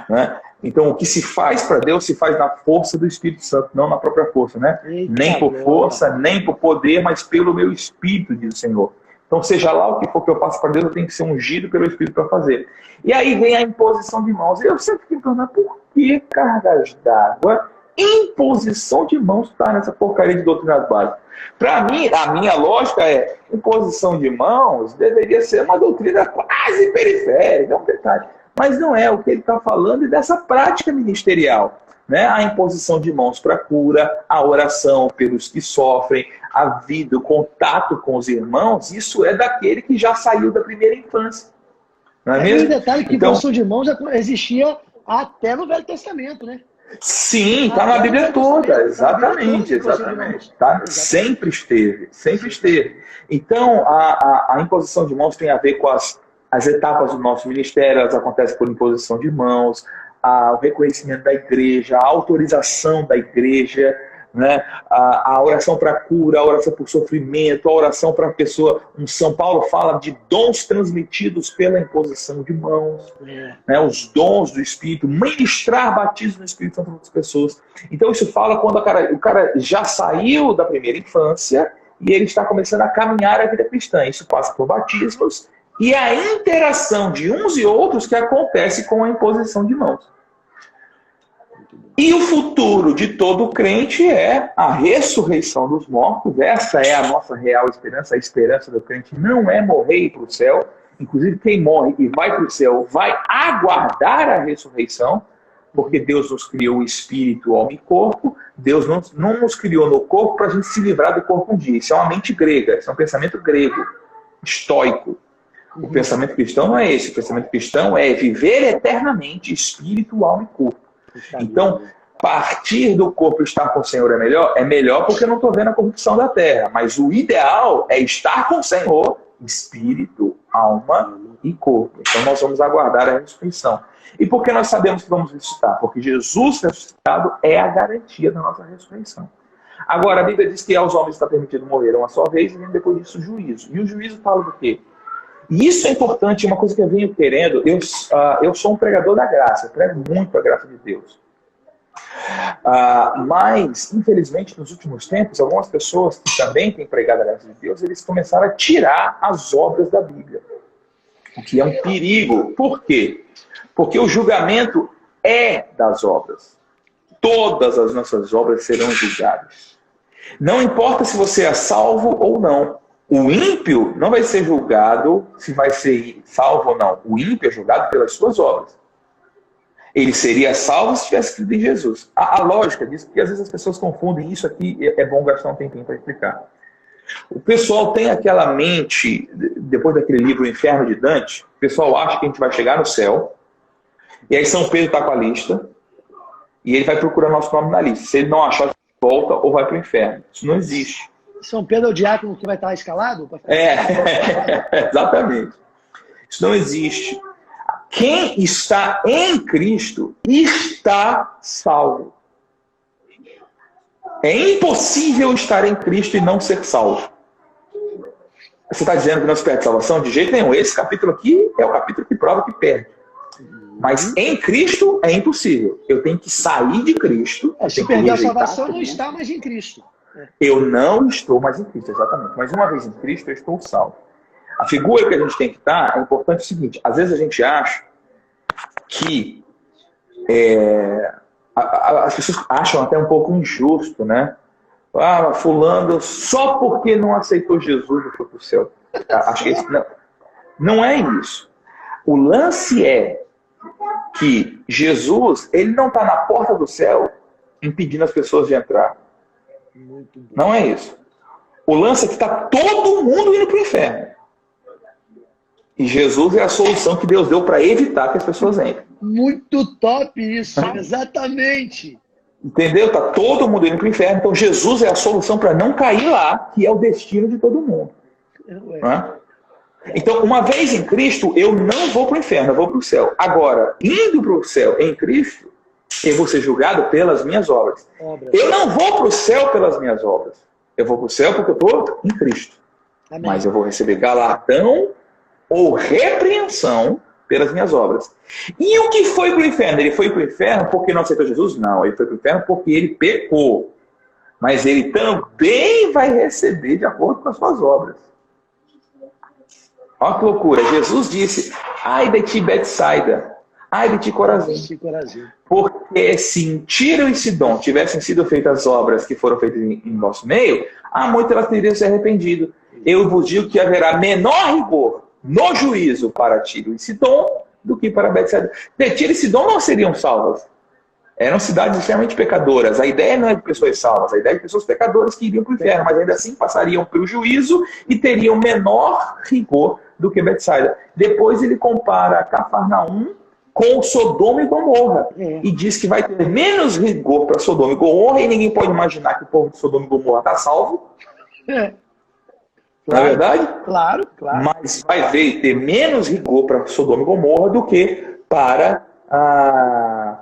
Né? Então o que se faz para Deus se faz na força do Espírito Santo, não na própria força, né? Nem por força, nem por poder, mas pelo meu Espírito, diz o Senhor. Então seja lá o que for que eu faço para Deus, eu tenho que ser ungido pelo Espírito para fazer. E aí vem a imposição de mãos. Eu sempre fico perguntando, por que cargas d'água, imposição de mãos está nessa porcaria de doutrinas básicas? Para mim, a minha lógica é, imposição de mãos deveria ser uma doutrina quase periférica, é um detalhe. Mas não é, o que ele está falando é dessa prática ministerial. Né? A imposição de mãos para cura, a oração pelos que sofrem, a vida, o contato com os irmãos, isso é daquele que já saiu da primeira infância. Não é mesmo? E o detalhe que imposição de mãos já existia até no Velho Testamento, né? Sim, está na Bíblia toda, exatamente. Tá? Sempre esteve. Então, a imposição de mãos tem a ver com as etapas do nosso ministério, elas acontecem por imposição de mãos, o reconhecimento da igreja, a autorização da igreja, né? A oração para cura, a oração por sofrimento, a oração para a pessoa. São Paulo fala de dons transmitidos pela imposição de mãos, né? Os dons do Espírito, ministrar batismo no Espírito Santo para outras pessoas. Então isso fala quando o cara já saiu da primeira infância e ele está começando a caminhar a vida cristã. Isso passa por batismos e a interação de uns e outros que acontece com a imposição de mãos. E o futuro de todo crente é a ressurreição dos mortos. Essa é a nossa real esperança. A esperança do crente não é morrer e ir para o céu. Inclusive, quem morre e vai para o céu vai aguardar a ressurreição, porque Deus nos criou o espírito, alma e corpo. Deus não nos criou no corpo para a gente se livrar do corpo um dia. Isso é uma mente grega, isso é um pensamento grego, estoico. O pensamento cristão não é esse. O pensamento cristão é viver eternamente, espírito, alma e corpo. Então, partir do corpo e estar com o Senhor é melhor? É melhor porque eu não estou vendo a corrupção da terra. Mas o ideal é estar com o Senhor, espírito, alma e corpo. Então nós vamos aguardar a ressurreição. E por que nós sabemos que vamos ressuscitar? Porque Jesus ressuscitado é a garantia da nossa ressurreição. Agora, a Bíblia diz que aos homens está permitido morrer uma só vez e depois disso o juízo. E o juízo fala do quê? E isso é importante, uma coisa que eu venho querendo. Eu sou um pregador da graça, eu prego muito a graça de Deus. Mas, infelizmente, nos últimos tempos, algumas pessoas que também têm pregado a graça de Deus, eles começaram a tirar as obras da Bíblia. O que é um perigo. Por quê? Porque o julgamento é das obras. Todas as nossas obras serão julgadas. Não importa se você é salvo ou não. O ímpio não vai ser julgado se vai ser salvo ou não. O ímpio é julgado pelas suas obras. Ele seria salvo se tivesse crido em Jesus. A lógica disso, porque às vezes as pessoas confundem isso aqui, é bom gastar um tempinho para explicar. O pessoal tem aquela mente, depois daquele livro O Inferno de Dante, o pessoal acha que a gente vai chegar no céu, e aí São Pedro está com a lista, e ele vai procurar nosso nome na lista. Se ele não achar, volta ou vai para o inferno. Isso não existe. São Pedro é o diácono que vai estar escalado? Exatamente. Isso não existe. Quem está em Cristo está salvo. É impossível estar em Cristo e não ser salvo. Você está dizendo que não se perde salvação? De jeito nenhum. Esse capítulo aqui é o capítulo que prova que perde. Mas em Cristo é impossível. Eu tenho que sair de Cristo. Se perder a salvação, não está mais em Cristo. Eu não estou mais em Cristo, exatamente. Mas uma vez em Cristo, eu estou salvo. A figura que a gente tem que estar é importante o seguinte. Às vezes a gente acha que as pessoas acham até um pouco injusto, né? Ah, fulano, só porque não aceitou Jesus foi para o céu. Acho que não é isso. O lance é que Jesus, ele não está na porta do céu impedindo as pessoas de entrar. Não é isso. O lance é que está todo mundo indo para o inferno. E Jesus é a solução que Deus deu para evitar que as pessoas entrem. Muito top isso, exatamente. Entendeu? Está todo mundo indo para o inferno. Então Jesus é a solução para não cair lá, que é o destino de todo mundo. Então, uma vez em Cristo, eu não vou para o inferno, eu vou para o céu. Agora, indo para o céu em Cristo, eu vou ser julgado pelas minhas obras. Eu não vou para o céu pelas minhas obras. Eu vou para o céu porque eu estou em Cristo. Amém. Mas eu vou receber galardão ou repreensão pelas minhas obras. E o que foi para o inferno? Ele foi para o inferno porque não aceitou Jesus? Não, ele foi para o inferno porque ele pecou. Mas ele também vai receber de acordo com as suas obras. Olha que loucura. Jesus disse, ai de ti, Betsaida, ai de ti, Corazim. Porque se em Tiro e Sidom tivessem sido feitas as obras que foram feitas em nosso meio, há muito elas teriam se arrependido. Eu vos digo que haverá menor rigor no juízo para Tiro e Sidom do que para Betsaida. Tiro e Sidom não seriam salvas. Eram cidades extremamente pecadoras. A ideia não é de pessoas salvas, a ideia é de pessoas pecadoras que iriam para o inferno, mas ainda assim passariam pelo juízo e teriam menor rigor do que Betsaida. Depois ele compara Cafarnaum com Sodoma e Gomorra. E diz que vai ter menos rigor para Sodoma e Gomorra, e ninguém pode imaginar que o povo de Sodoma e Gomorra está salvo. Não é verdade? Claro. Mas vai ter menos rigor para Sodoma e Gomorra do que para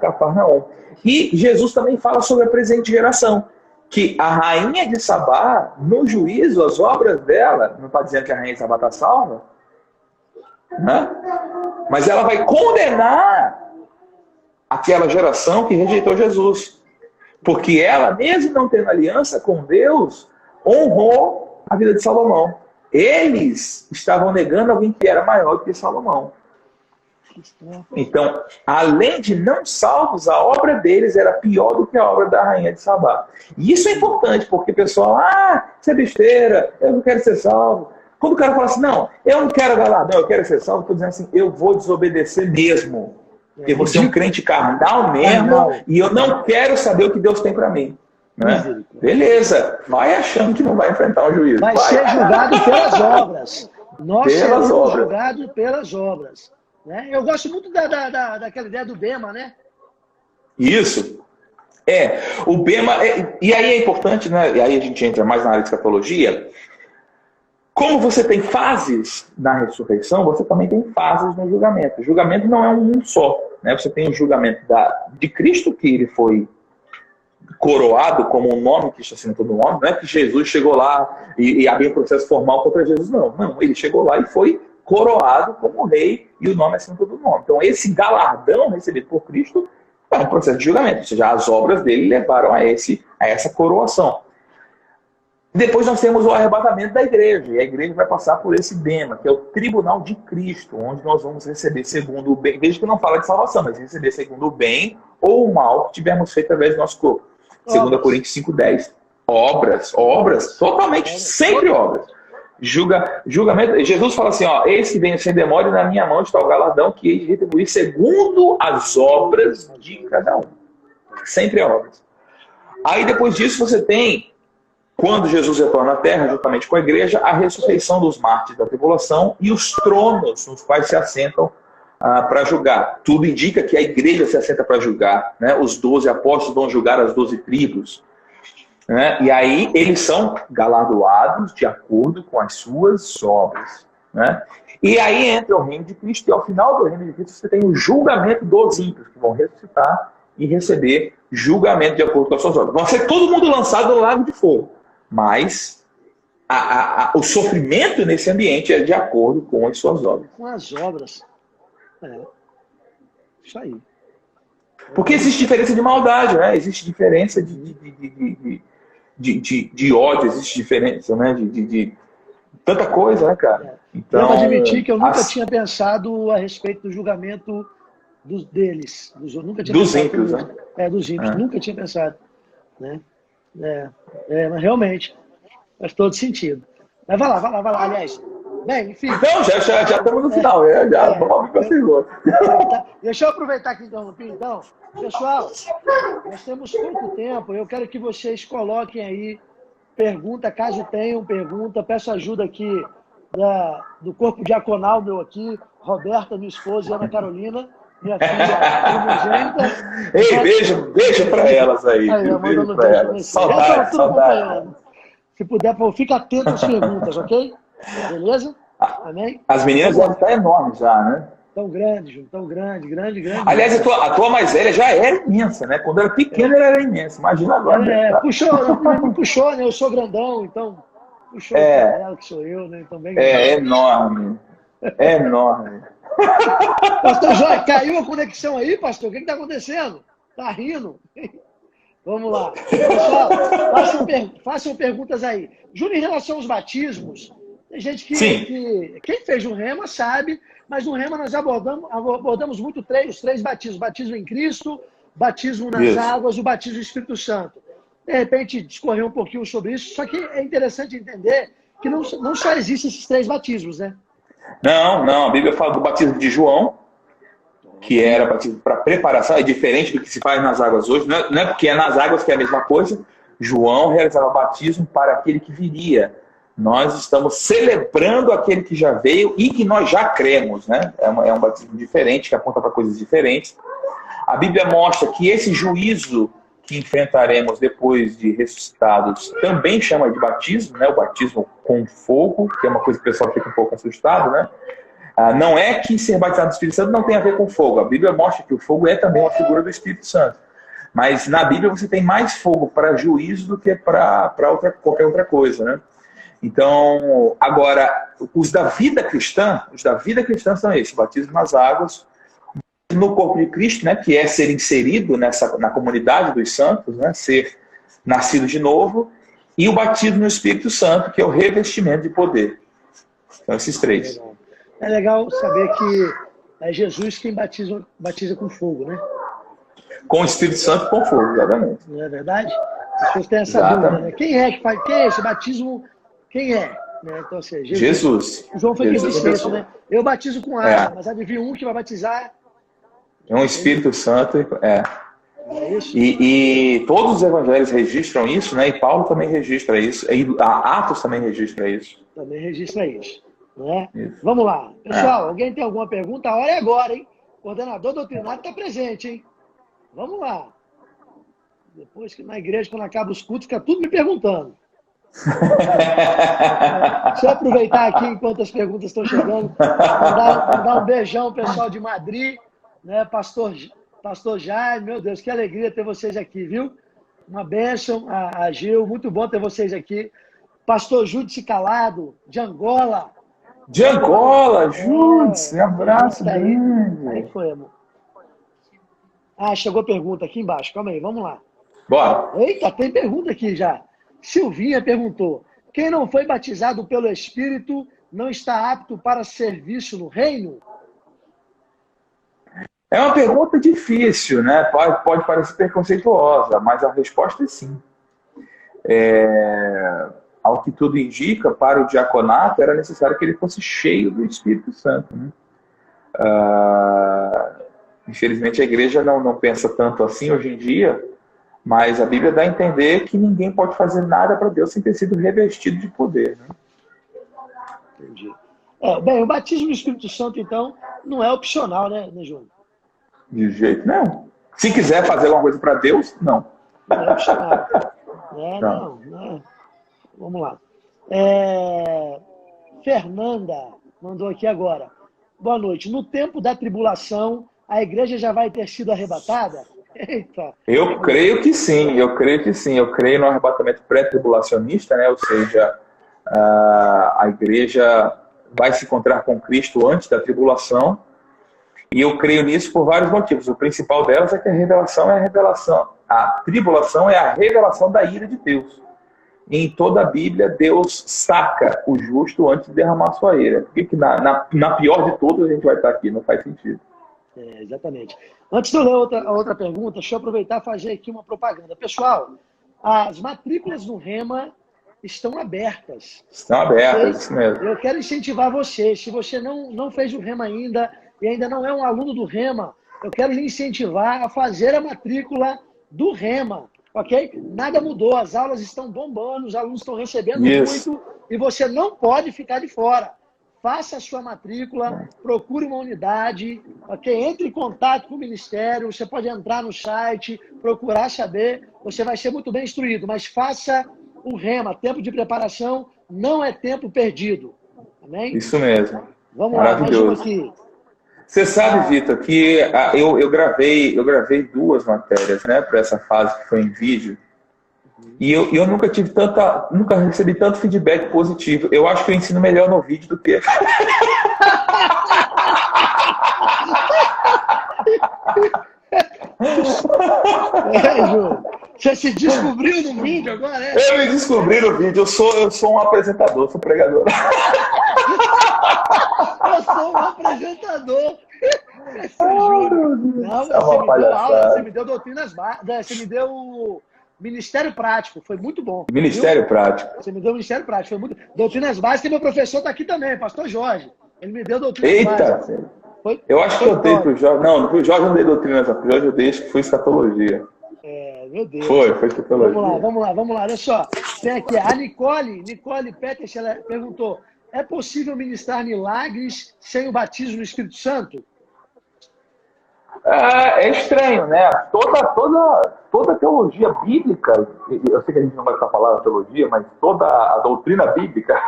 Cafarnaum. E Jesus também fala sobre a presente geração, que a rainha de Sabá, no juízo, as obras dela, não está dizendo que a rainha de Sabá está salva, né? Mas ela vai condenar aquela geração que rejeitou Jesus, porque ela, mesmo não tendo aliança com Deus, honrou a vida de Salomão. Eles estavam negando alguém que era maior do que Salomão. Então, além de não salvos, a obra deles era pior do que a obra da rainha de Sabá. E isso é importante, porque o pessoal, isso é besteira, eu não quero ser salvo. Quando o cara fala assim, não, eu não quero galardão, eu quero ser salvo, eu estou dizendo assim, eu vou desobedecer mesmo. Porque você é um crente carnal mesmo, e eu não quero saber o que Deus tem para mim. Né? Beleza, vai achando que não vai enfrentar um juízo. Vai ser julgado pelas obras. Nós seremos julgados pelas obras. Né? Eu gosto muito daquela ideia do Bema, né? Isso. O Bema... e aí é importante, né? E aí a gente entra mais na área de escatologia. Como você tem fases na ressurreição, você também tem fases no julgamento. O julgamento não é um só. Né? Você tem o julgamento de Cristo, que ele foi coroado como um nome que está acima de todo nome. Não é que Jesus chegou lá e abriu um processo formal contra Jesus, não. Não, ele chegou lá e foi coroado como rei e o nome acima de todo nome. Então esse galardão recebido por Cristo é um processo de julgamento. Ou seja, as obras dele levaram a essa coroação. Depois nós temos o arrebatamento da igreja. E a igreja vai passar por esse bema, que é o tribunal de Cristo, onde nós vamos receber segundo o bem. Veja que não fala de salvação, mas receber segundo o bem ou o mal que tivermos feito através do nosso corpo. 2 Coríntios 5,10. Obras, totalmente, sempre obras. Julgamento. Jesus fala assim, eis que venho sem demora e na minha mão está o galardão que hei de retribuir segundo as obras de cada um. Sempre obras. Aí depois disso você tem, quando Jesus retorna à terra, juntamente com a igreja, a ressurreição dos mártires da tribulação e os tronos nos quais se assentam para julgar. Tudo indica que a igreja se assenta para julgar. Né? Os 12 apóstolos vão julgar as 12 tribos. Né? E aí eles são galardoados de acordo com as suas obras. Né? E aí entra o reino de Cristo, e ao final do reino de Cristo você tem o julgamento dos ímpios, que vão ressuscitar e receber julgamento de acordo com as suas obras. Vão ser todo mundo lançado no lago de fogo. Mas o sofrimento nesse ambiente é de acordo com as suas obras. Com as obras. Isso aí. Porque existe diferença de maldade, né? Existe diferença de ódio, existe diferença, né? De tanta coisa, né, cara? Então, devo admitir que eu nunca tinha pensado a respeito do julgamento deles. Nunca tinha dos pensado ímpios, sobre né? isso. Dos ímpios. Nunca tinha pensado. Né? Mas realmente faz todo sentido. Mas vai lá. Aliás, bem, enfim. Não, já estamos no final. Vamos para a segunda. Deixa eu aproveitar aqui então, Lupinho. Então, pessoal, nós temos pouco tempo. Eu quero que vocês coloquem aí pergunta, caso tenham pergunta. Peço ajuda aqui do corpo diaconal meu aqui, Roberta, minha esposa, e Ana Carolina, minha filha primogênita. Ei, beijo para elas aí. Beijo para elas. Saudade. Se puder, fica atento às perguntas, ok? Beleza? Amém? As meninas devem estar enormes já, né? Tão grande, Júnior, tão grande. Aliás, a tua mais velha já era imensa, né? Quando era pequena, ela era imensa. Imagina agora. Me puxou, né? Eu sou grandão, então puxou ela, que sou eu, né? Então, bem grandão. Enorme. Enorme. Pastor Jorge, caiu a conexão aí, pastor? O que está acontecendo? Tá rindo? Vamos lá. Pessoal, façam perguntas aí. Júnior, em relação aos batismos, tem gente que quem fez o Rema sabe, mas no Rema nós abordamos muito os três batismos. Batismo em Cristo, batismo nas águas, o batismo do Espírito Santo. De repente, discorrer um pouquinho sobre isso, só que é interessante entender que não só existem esses três batismos, né? Não. A Bíblia fala do batismo de João, que era batismo para preparação, é diferente do que se faz nas águas hoje. Não é porque é nas águas que é a mesma coisa. João realizava batismo para aquele que viria. Nós estamos celebrando aquele que já veio e que nós já cremos, né? É um batismo diferente, que aponta para coisas diferentes. A Bíblia mostra que esse juízo que enfrentaremos depois de ressuscitados também chama de batismo, né? O batismo com fogo, que é uma coisa que o pessoal fica um pouco assustado, né? Não é que ser batizado do Espírito Santo não tem a ver com fogo. A Bíblia mostra que o fogo é também uma figura do Espírito Santo. Mas na Bíblia você tem mais fogo para juízo do que para qualquer outra coisa, né? Então, agora, os da vida cristã são esses: batismo nas águas, no corpo de Cristo, né, que é ser inserido na comunidade dos santos, né, ser nascido de novo, e o batismo no Espírito Santo, que é o revestimento de poder. Então, esses três. É legal saber que é Jesus quem batiza com fogo, né? Com o Espírito Santo e com fogo, exatamente. Não é verdade? As pessoas têm essa dúvida, né? Quem é que faz? Quem é esse batismo? Quem é? Né? Então, assim, Jesus. João foi quem disse isso, né? Eu batizo com água, mas havia um que vai batizar. É um Espírito Santo. É isso? E todos os evangelhos registram isso, né? E Paulo também registra isso. E Atos também registra isso. Também registra isso. Né? Isso. Vamos lá. Pessoal, alguém tem alguma pergunta? A hora é agora, hein? O coordenador doutrinário está presente, hein? Vamos lá. Depois que na igreja, quando acaba os cultos, fica tudo me perguntando. Deixa eu aproveitar aqui enquanto as perguntas estão chegando. Mandar um beijão, pessoal de Madrid, né? Pastor Jaime, meu Deus, que alegria ter vocês aqui, viu? Uma bênção, a Gil, muito bom ter vocês aqui. Pastor Júdice Calado, de Angola. Júdice, abraço grande. Aí foi, amor. Chegou pergunta aqui embaixo, calma aí, vamos lá. Bora. Eita, tem pergunta aqui já. Silvinha perguntou: quem não foi batizado pelo Espírito não está apto para serviço no reino? É uma pergunta difícil, né? Pode parecer preconceituosa, mas a resposta é sim. Ao que tudo indica, para o diaconato era necessário que ele fosse cheio do Espírito Santo, né? Infelizmente a igreja não pensa tanto assim hoje em dia, mas a Bíblia dá a entender que ninguém pode fazer nada para Deus sem ter sido revestido de poder, né? Entendi. Bem, o batismo do Espírito Santo, então, não é opcional, né, Júnior? De jeito nenhum. Se quiser fazer alguma coisa para Deus, não. Não é opcional. Não. Vamos lá. Fernanda mandou aqui agora. Boa noite. No tempo da tribulação, a igreja já vai ter sido arrebatada? Eita. Eu creio que sim. Eu creio no arrebatamento pré-tribulacionista, né? Ou seja, a igreja vai se encontrar com Cristo antes da tribulação. E eu creio nisso por vários motivos. O principal delas é que a revelação é a revelação. A tribulação é a revelação da ira de Deus. Em toda a Bíblia, Deus saca o justo antes de derramar sua ira. Por que na pior de todas a gente vai estar aqui? Não faz sentido. Exatamente. Antes de eu ler a outra pergunta, deixa eu aproveitar e fazer aqui uma propaganda. Pessoal, as matrículas do Rema estão abertas. Estão abertas, isso mesmo. Eu quero incentivar você. Se você não fez o Rema ainda e ainda não é um aluno do Rema, eu quero lhe incentivar a fazer a matrícula do Rema. Ok? Nada mudou, as aulas estão bombando, os alunos estão recebendo muito e você não pode ficar de fora. Faça a sua matrícula, procure uma unidade, ok? Entre em contato com o Ministério, você pode entrar no site, procurar saber, você vai ser muito bem instruído, mas faça o Rema. Tempo de preparação não é tempo perdido. Amém? Isso mesmo. Vamos lá, mais uma aqui. Você sabe, Vitor, que eu gravei 2 matérias, né, para essa fase que foi em vídeo. E eu nunca recebi tanto feedback positivo. Eu acho que eu ensino melhor no vídeo do que... Ju, você se descobriu no vídeo agora, é? Eu me descobri no vídeo. Eu sou um apresentador, sou pregador. Eu sou um apresentador. Não, você me deu aula, você me deu doutrinas básicas, você me deu Ministério Prático, foi muito bom. Ministério Prático. Você me deu Ministério Prático, foi muito... Doutrinas básicas, e meu professor está aqui também, pastor Jorge. Ele me deu doutrinas básicas. Eita! Eu acho que eu dei pro Jorge. Não, pro Jorge eu não dei doutrinas, pro Jorge eu dei, acho que foi escatologia. Meu Deus. Foi escatologia. Vamos lá. Olha só, tem aqui a Nicole Peters, ela perguntou: é possível ministrar milagres sem o batismo no Espírito Santo? É estranho, né? Toda teologia bíblica, eu sei que a gente não vai estar falando teologia, mas toda a doutrina bíblica,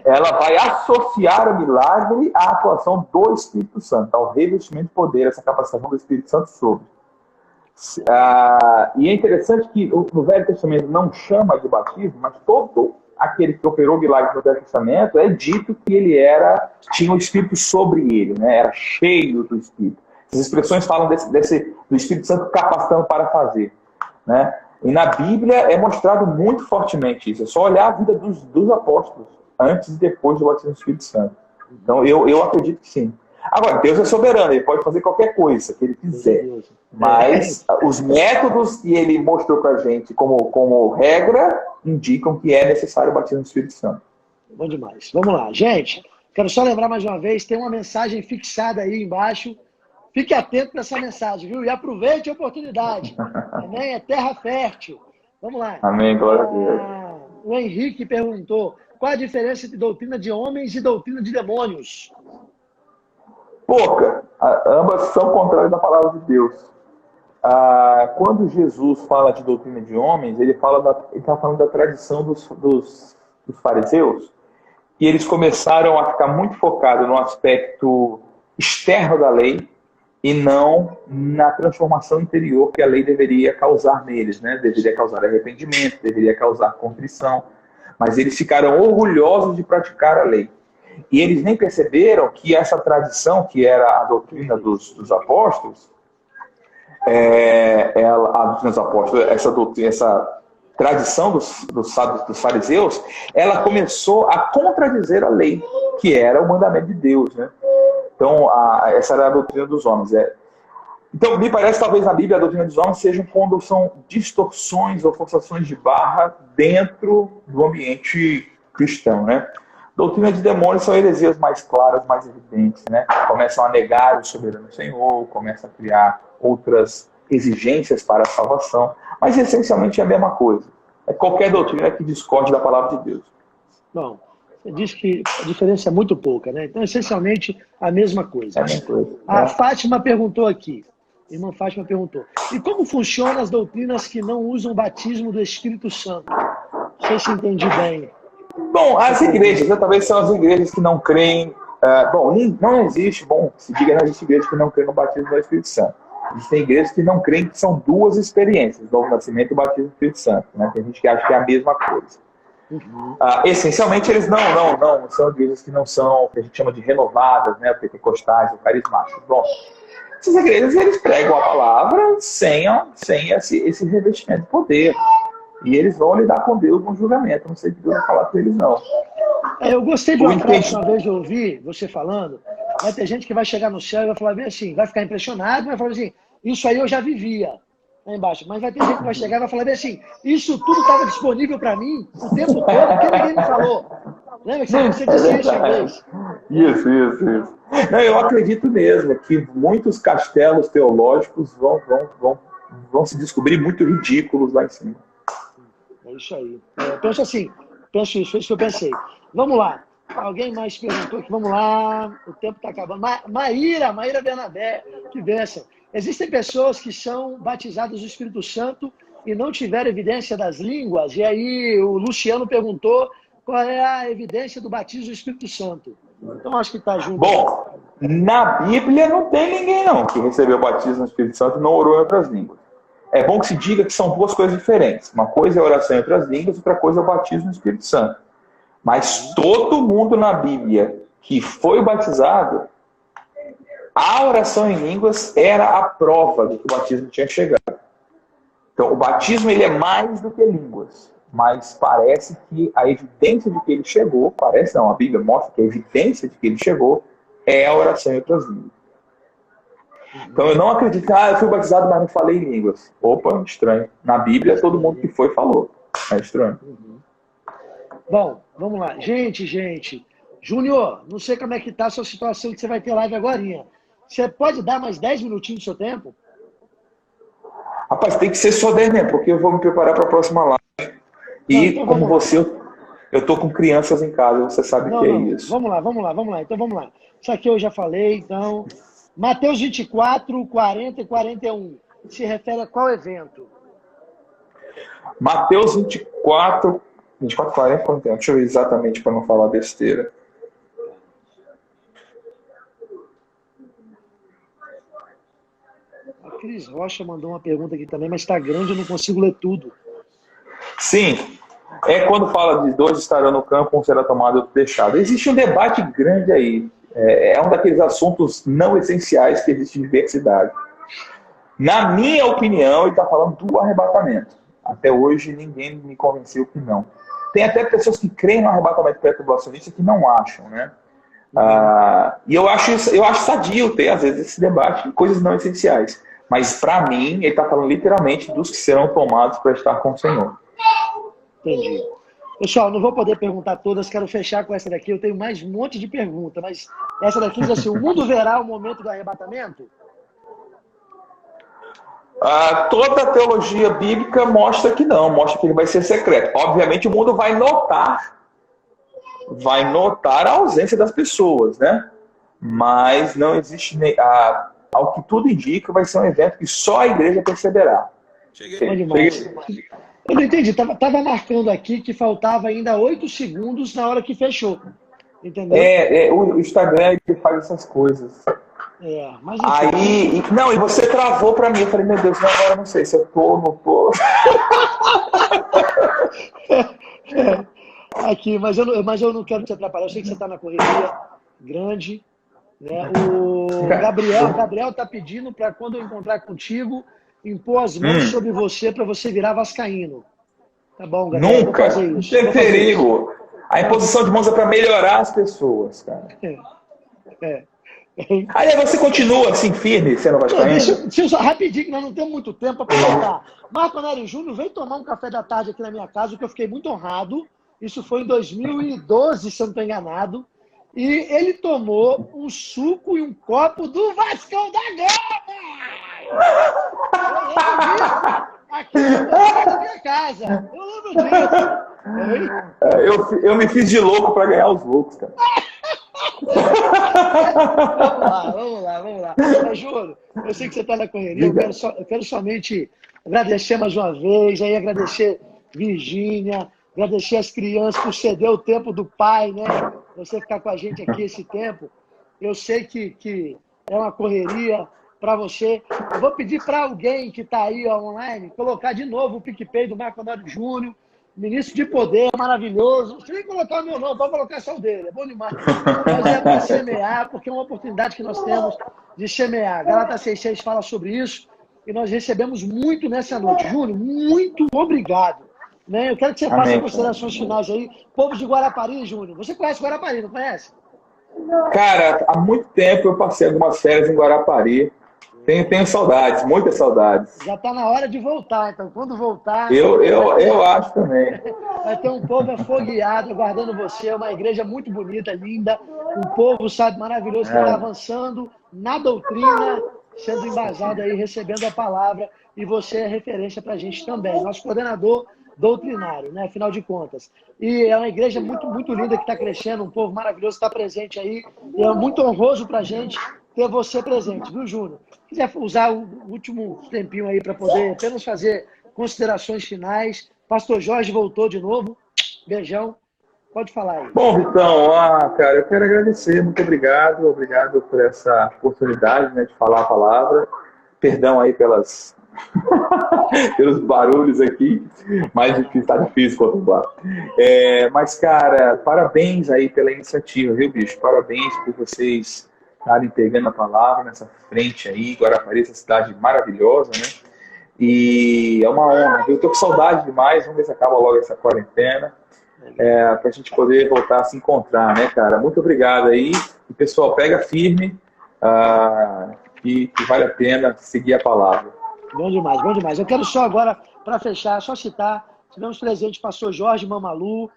ela vai associar o milagre à atuação do Espírito Santo, ao revestimento de poder, essa capacitação do Espírito Santo sobre. E é interessante que no Velho Testamento não chama de batismo, mas todo aquele que operou milagres no Velho Testamento é dito que ele tinha o Espírito sobre ele, né? Era cheio do Espírito. As expressões falam do Espírito Santo capacitando para fazer, né? E na Bíblia é mostrado muito fortemente isso. É só olhar a vida dos apóstolos antes e depois do batismo do Espírito Santo. Então eu acredito que sim. Agora, Deus é soberano, ele pode fazer qualquer coisa que ele quiser. Mas os métodos que ele mostrou para a gente como regra indicam que é necessário o batismo do Espírito Santo. Bom demais. Vamos lá. Gente, quero só lembrar mais uma vez, tem uma mensagem fixada aí embaixo. Fique atento para essa mensagem, viu? E aproveite a oportunidade. Amém? É terra fértil. Vamos lá. Amém, glória a Deus. O Henrique perguntou: qual a diferença entre doutrina de homens e doutrina de demônios? Pouca. Ambas são contrárias da palavra de Deus. Quando Jesus fala de doutrina de homens, ele está falando da tradição dos fariseus, e eles começaram a ficar muito focados no aspecto externo da lei e não na transformação interior que a lei deveria causar neles, né? Deveria causar arrependimento, deveria causar contrição, mas eles ficaram orgulhosos de praticar a lei. E eles nem perceberam que essa tradição, que era a doutrina dos apóstolos, essa tradição dos fariseus, ela começou a contradizer a lei, que era o mandamento de Deus, né? Então, essa era a doutrina dos homens. Então, me parece, talvez na Bíblia, a doutrina dos homens sejam quando são distorções ou forçações de barra dentro do ambiente cristão, né? Doutrina de demônios são heresias mais claras, mais evidentes, né? Começam a negar o soberano Senhor, começam a criar outras exigências para a salvação, mas essencialmente é a mesma coisa. É qualquer doutrina que discorde da palavra de Deus. Bom, você diz que a diferença é muito pouca, né? Então, essencialmente, a mesma coisa. É a mesma coisa. A Fátima perguntou aqui, a irmã Fátima perguntou: e como funcionam as doutrinas que não usam o batismo do Espírito Santo? Não sei se entendi bem. Bom, as igrejas, talvez são as igrejas que não creem... não existe igrejas que não creem no batismo do Espírito Santo. Existem igrejas que não creem que são duas experiências, o novo nascimento e o batismo do Espírito Santo, né? Tem gente que acha que é a mesma coisa. Essencialmente, eles não são igrejas que não são, o que a gente chama de renovadas, né, pentecostais ou carismáticas. Bom, essas igrejas, eles pregam a palavra sem esse revestimento de poder. E eles vão lidar com Deus no julgamento. Não sei o que Deus vai falar com eles, não. Eu gostei de uma frase, uma vez eu ouvi você falando, vai ter gente que vai chegar no céu e vai falar bem assim, vai ficar impressionado, vai falar assim, isso aí eu já vivia, lá embaixo. Mas vai ter gente que vai chegar e vai falar bem assim, isso tudo estava disponível para mim o tempo todo, porque ninguém me falou. Lembra que você disse isso uma vez? Isso. Não, eu acredito mesmo que muitos castelos teológicos vão se descobrir muito ridículos lá em cima. É isso aí. Penso assim, foi isso que eu pensei. Vamos lá. Alguém mais perguntou aqui? Vamos lá. O tempo está acabando. Maíra Bernabé, que bênção. Existem pessoas que são batizadas do Espírito Santo e não tiveram evidência das línguas. E aí o Luciano perguntou qual é a evidência do batismo do Espírito Santo. Então acho que está junto. Bom, na Bíblia não tem ninguém não que recebeu o batismo do Espírito Santo e não orou em outras línguas. É bom que se diga que são duas coisas diferentes. Uma coisa é a oração em outras línguas, outra coisa é o batismo no Espírito Santo. Mas todo mundo na Bíblia que foi batizado, a oração em línguas era a prova de que o batismo tinha chegado. Então, o batismo ele é mais do que línguas. Mas parece que a evidência de que ele chegou, a Bíblia mostra que a evidência de que ele chegou é a oração em outras línguas. Então eu não acredito que eu fui batizado, mas não falei em línguas. Opa, estranho. Na Bíblia, todo mundo que foi falou. É estranho. Bom, vamos lá. Gente. Júnior, não sei como é que tá a sua situação que você vai ter live agorinha. Você pode dar mais 10 minutinhos do seu tempo? Rapaz, tem que ser só 10 mesmo, porque eu vou me preparar para a próxima live. E então, como você, eu tô com crianças em casa, você sabe que é isso. Vamos lá. Então vamos lá. Isso aqui eu já falei, então... Mateus 24, 40 e 41. Se refere a qual evento? Mateus 24, 40 e 41. Deixa eu ver exatamente para não falar besteira. A Cris Rocha mandou uma pergunta aqui também, mas está grande, eu não consigo ler tudo. Sim. É quando fala de 2 estarão no campo, um será tomado e outro deixado. Existe um debate grande aí. É um daqueles assuntos não essenciais que existe em diversidade. Na minha opinião, ele está falando do arrebatamento. Até hoje, ninguém me convenceu que não. Tem até pessoas que creem no arrebatamento pré-tribulacionista que não acham, né? E eu acho sadio ter, às vezes, esse debate em coisas não essenciais. Mas, para mim, ele está falando literalmente dos que serão tomados para estar com o Senhor. Entendi. Pessoal, não vou poder perguntar todas, quero fechar com essa daqui. Eu tenho mais um monte de perguntas, mas essa daqui diz assim: o mundo verá o momento do arrebatamento? Toda a teologia bíblica mostra que não, mostra que ele vai ser secreto. Obviamente o mundo vai notar a ausência das pessoas, né? Mas não existe, ao que tudo indica, vai ser um evento que só a igreja perceberá. Cheguei. Eu não entendi, estava marcando aqui que faltava ainda 8 segundos na hora que fechou. Entendeu? O Instagram ele faz essas coisas. Mas aí, e você travou pra mim. Eu falei, meu Deus, agora eu não sei se eu tô ou não tô. Aqui, mas eu não quero te atrapalhar. Eu sei que você está na correria grande. Né? O Gabriel tá pedindo para quando eu encontrar contigo, impor as mãos sobre você para você virar vascaíno. Tá bom, Gabriel? Nunca. Vou fazer isso. Tem perigo. A imposição de mãos é para melhorar as pessoas, cara. Aí você continua assim, firme, sendo vascaíno? Rapidinho, que nós não temos muito tempo para perguntar. Marco Nery Júnior veio tomar um café da tarde aqui na minha casa, que eu fiquei muito honrado. Isso foi em 2012, se eu não estou enganado. E ele tomou um suco e um copo do Vascão da Gama! Eu lembro disso. Aqui na minha casa. Eu lembro disso. Eu me fiz de louco para ganhar os loucos, cara. Vamos lá. Mas, Júlio, eu sei que você está na correria. Eu quero somente agradecer mais uma vez, aí agradecer Virgínia, agradecer as crianças por ceder o tempo do pai, né? Você ficar com a gente aqui esse tempo. Eu sei que é uma correria para você. Eu vou pedir para alguém que está aí online colocar de novo o PicPay do Marco Nery Júnior. ministro de poder, maravilhoso. Não precisa nem colocar o meu nome, pode colocar só o dele, é bom demais. Mas é para semear, porque é uma oportunidade que nós temos de semear. Gálatas 6,6 fala sobre isso e nós recebemos muito nessa noite. Júnior, muito obrigado. Né? Eu quero que você faça as considerações finais aí. Povo de Guarapari, Júnior. Você conhece Guarapari, não conhece? Cara, há muito tempo eu passei algumas férias em Guarapari. Tenho saudades, muitas saudades. Já está na hora de voltar, então quando voltar... Eu acho também. Vai ter um povo afogueado, aguardando você, uma igreja muito bonita, linda, um povo, sabe, maravilhoso, que está avançando na doutrina, sendo embasado aí, recebendo a palavra, e você é referência para a gente também, nosso coordenador doutrinário, né, afinal de contas. E é uma igreja muito, muito linda que está crescendo, um povo maravilhoso está presente aí, e é muito honroso para a gente ter você presente, viu, Júnior? Se quiser usar o último tempinho aí para poder apenas fazer considerações finais. Pastor Jorge voltou de novo. Beijão. Pode falar aí. Bom, Vitão, cara, eu quero agradecer. Muito obrigado. Obrigado por essa oportunidade, né, de falar a palavra. Perdão aí pelos barulhos aqui, mas está difícil controlar. Mas, cara, parabéns aí pela iniciativa, viu, bicho? Parabéns por vocês estarem pegando a palavra nessa frente aí. Guarapari, essa cidade maravilhosa, né? E é uma honra. Eu tô com saudade demais. Vamos ver se acaba logo essa quarentena. Para a gente poder voltar a se encontrar, né, cara? Muito obrigado aí. E, pessoal, pega firme, que vale a pena seguir a palavra. Bom demais, bom demais. Eu quero só agora, para fechar, só citar, tivemos presente pastor Jorge Mamalu,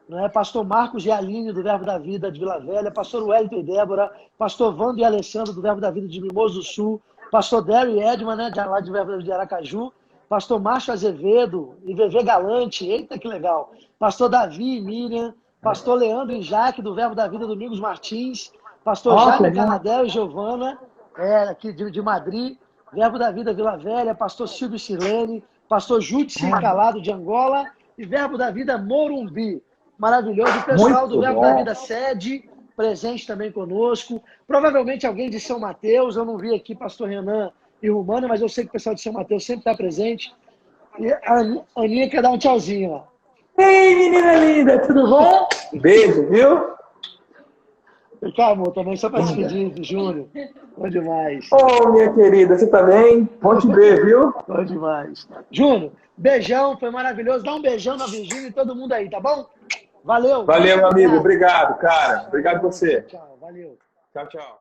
né, pastor Marcos e Aline, do Verbo da Vida de Vila Velha, pastor Wellington e Débora, pastor Wando e Alessandro, do Verbo da Vida de Mimoso do Sul, pastor Dério e Edman, né, lá de Verbo da Vida de Aracaju, pastor Márcio Azevedo e VV Galante, eita que legal, pastor Davi e Miriam, pastor Leandro e Jaque, do Verbo da Vida Domingos Martins, pastor Jaime Canadel e Giovana, aqui de Madrid, Verbo da Vida Vila Velha, pastor Silvio Silene, pastor Júdice Calado de Angola e Verbo da Vida Morumbi. Maravilhoso. O pessoal do Verbo da Vida Sede, presente também conosco. Provavelmente alguém de São Mateus, eu não vi aqui pastor Renan e Romano, mas eu sei que o pessoal de São Mateus sempre está presente. E a Aninha quer dar um tchauzinho, ó. Ei, menina linda, tudo bom? Beijo, viu? E cá, amor, também só para despedir, Júnior. Bom demais. Ô, minha querida, você tá bem? Bom te ver, viu? Bom demais. Júnior, beijão, foi maravilhoso. Dá um beijão na Virgínia e todo mundo aí, tá bom? Valeu. Valeu, meu amigo. Obrigado, cara. Obrigado você. Tchau, valeu. Tchau, tchau.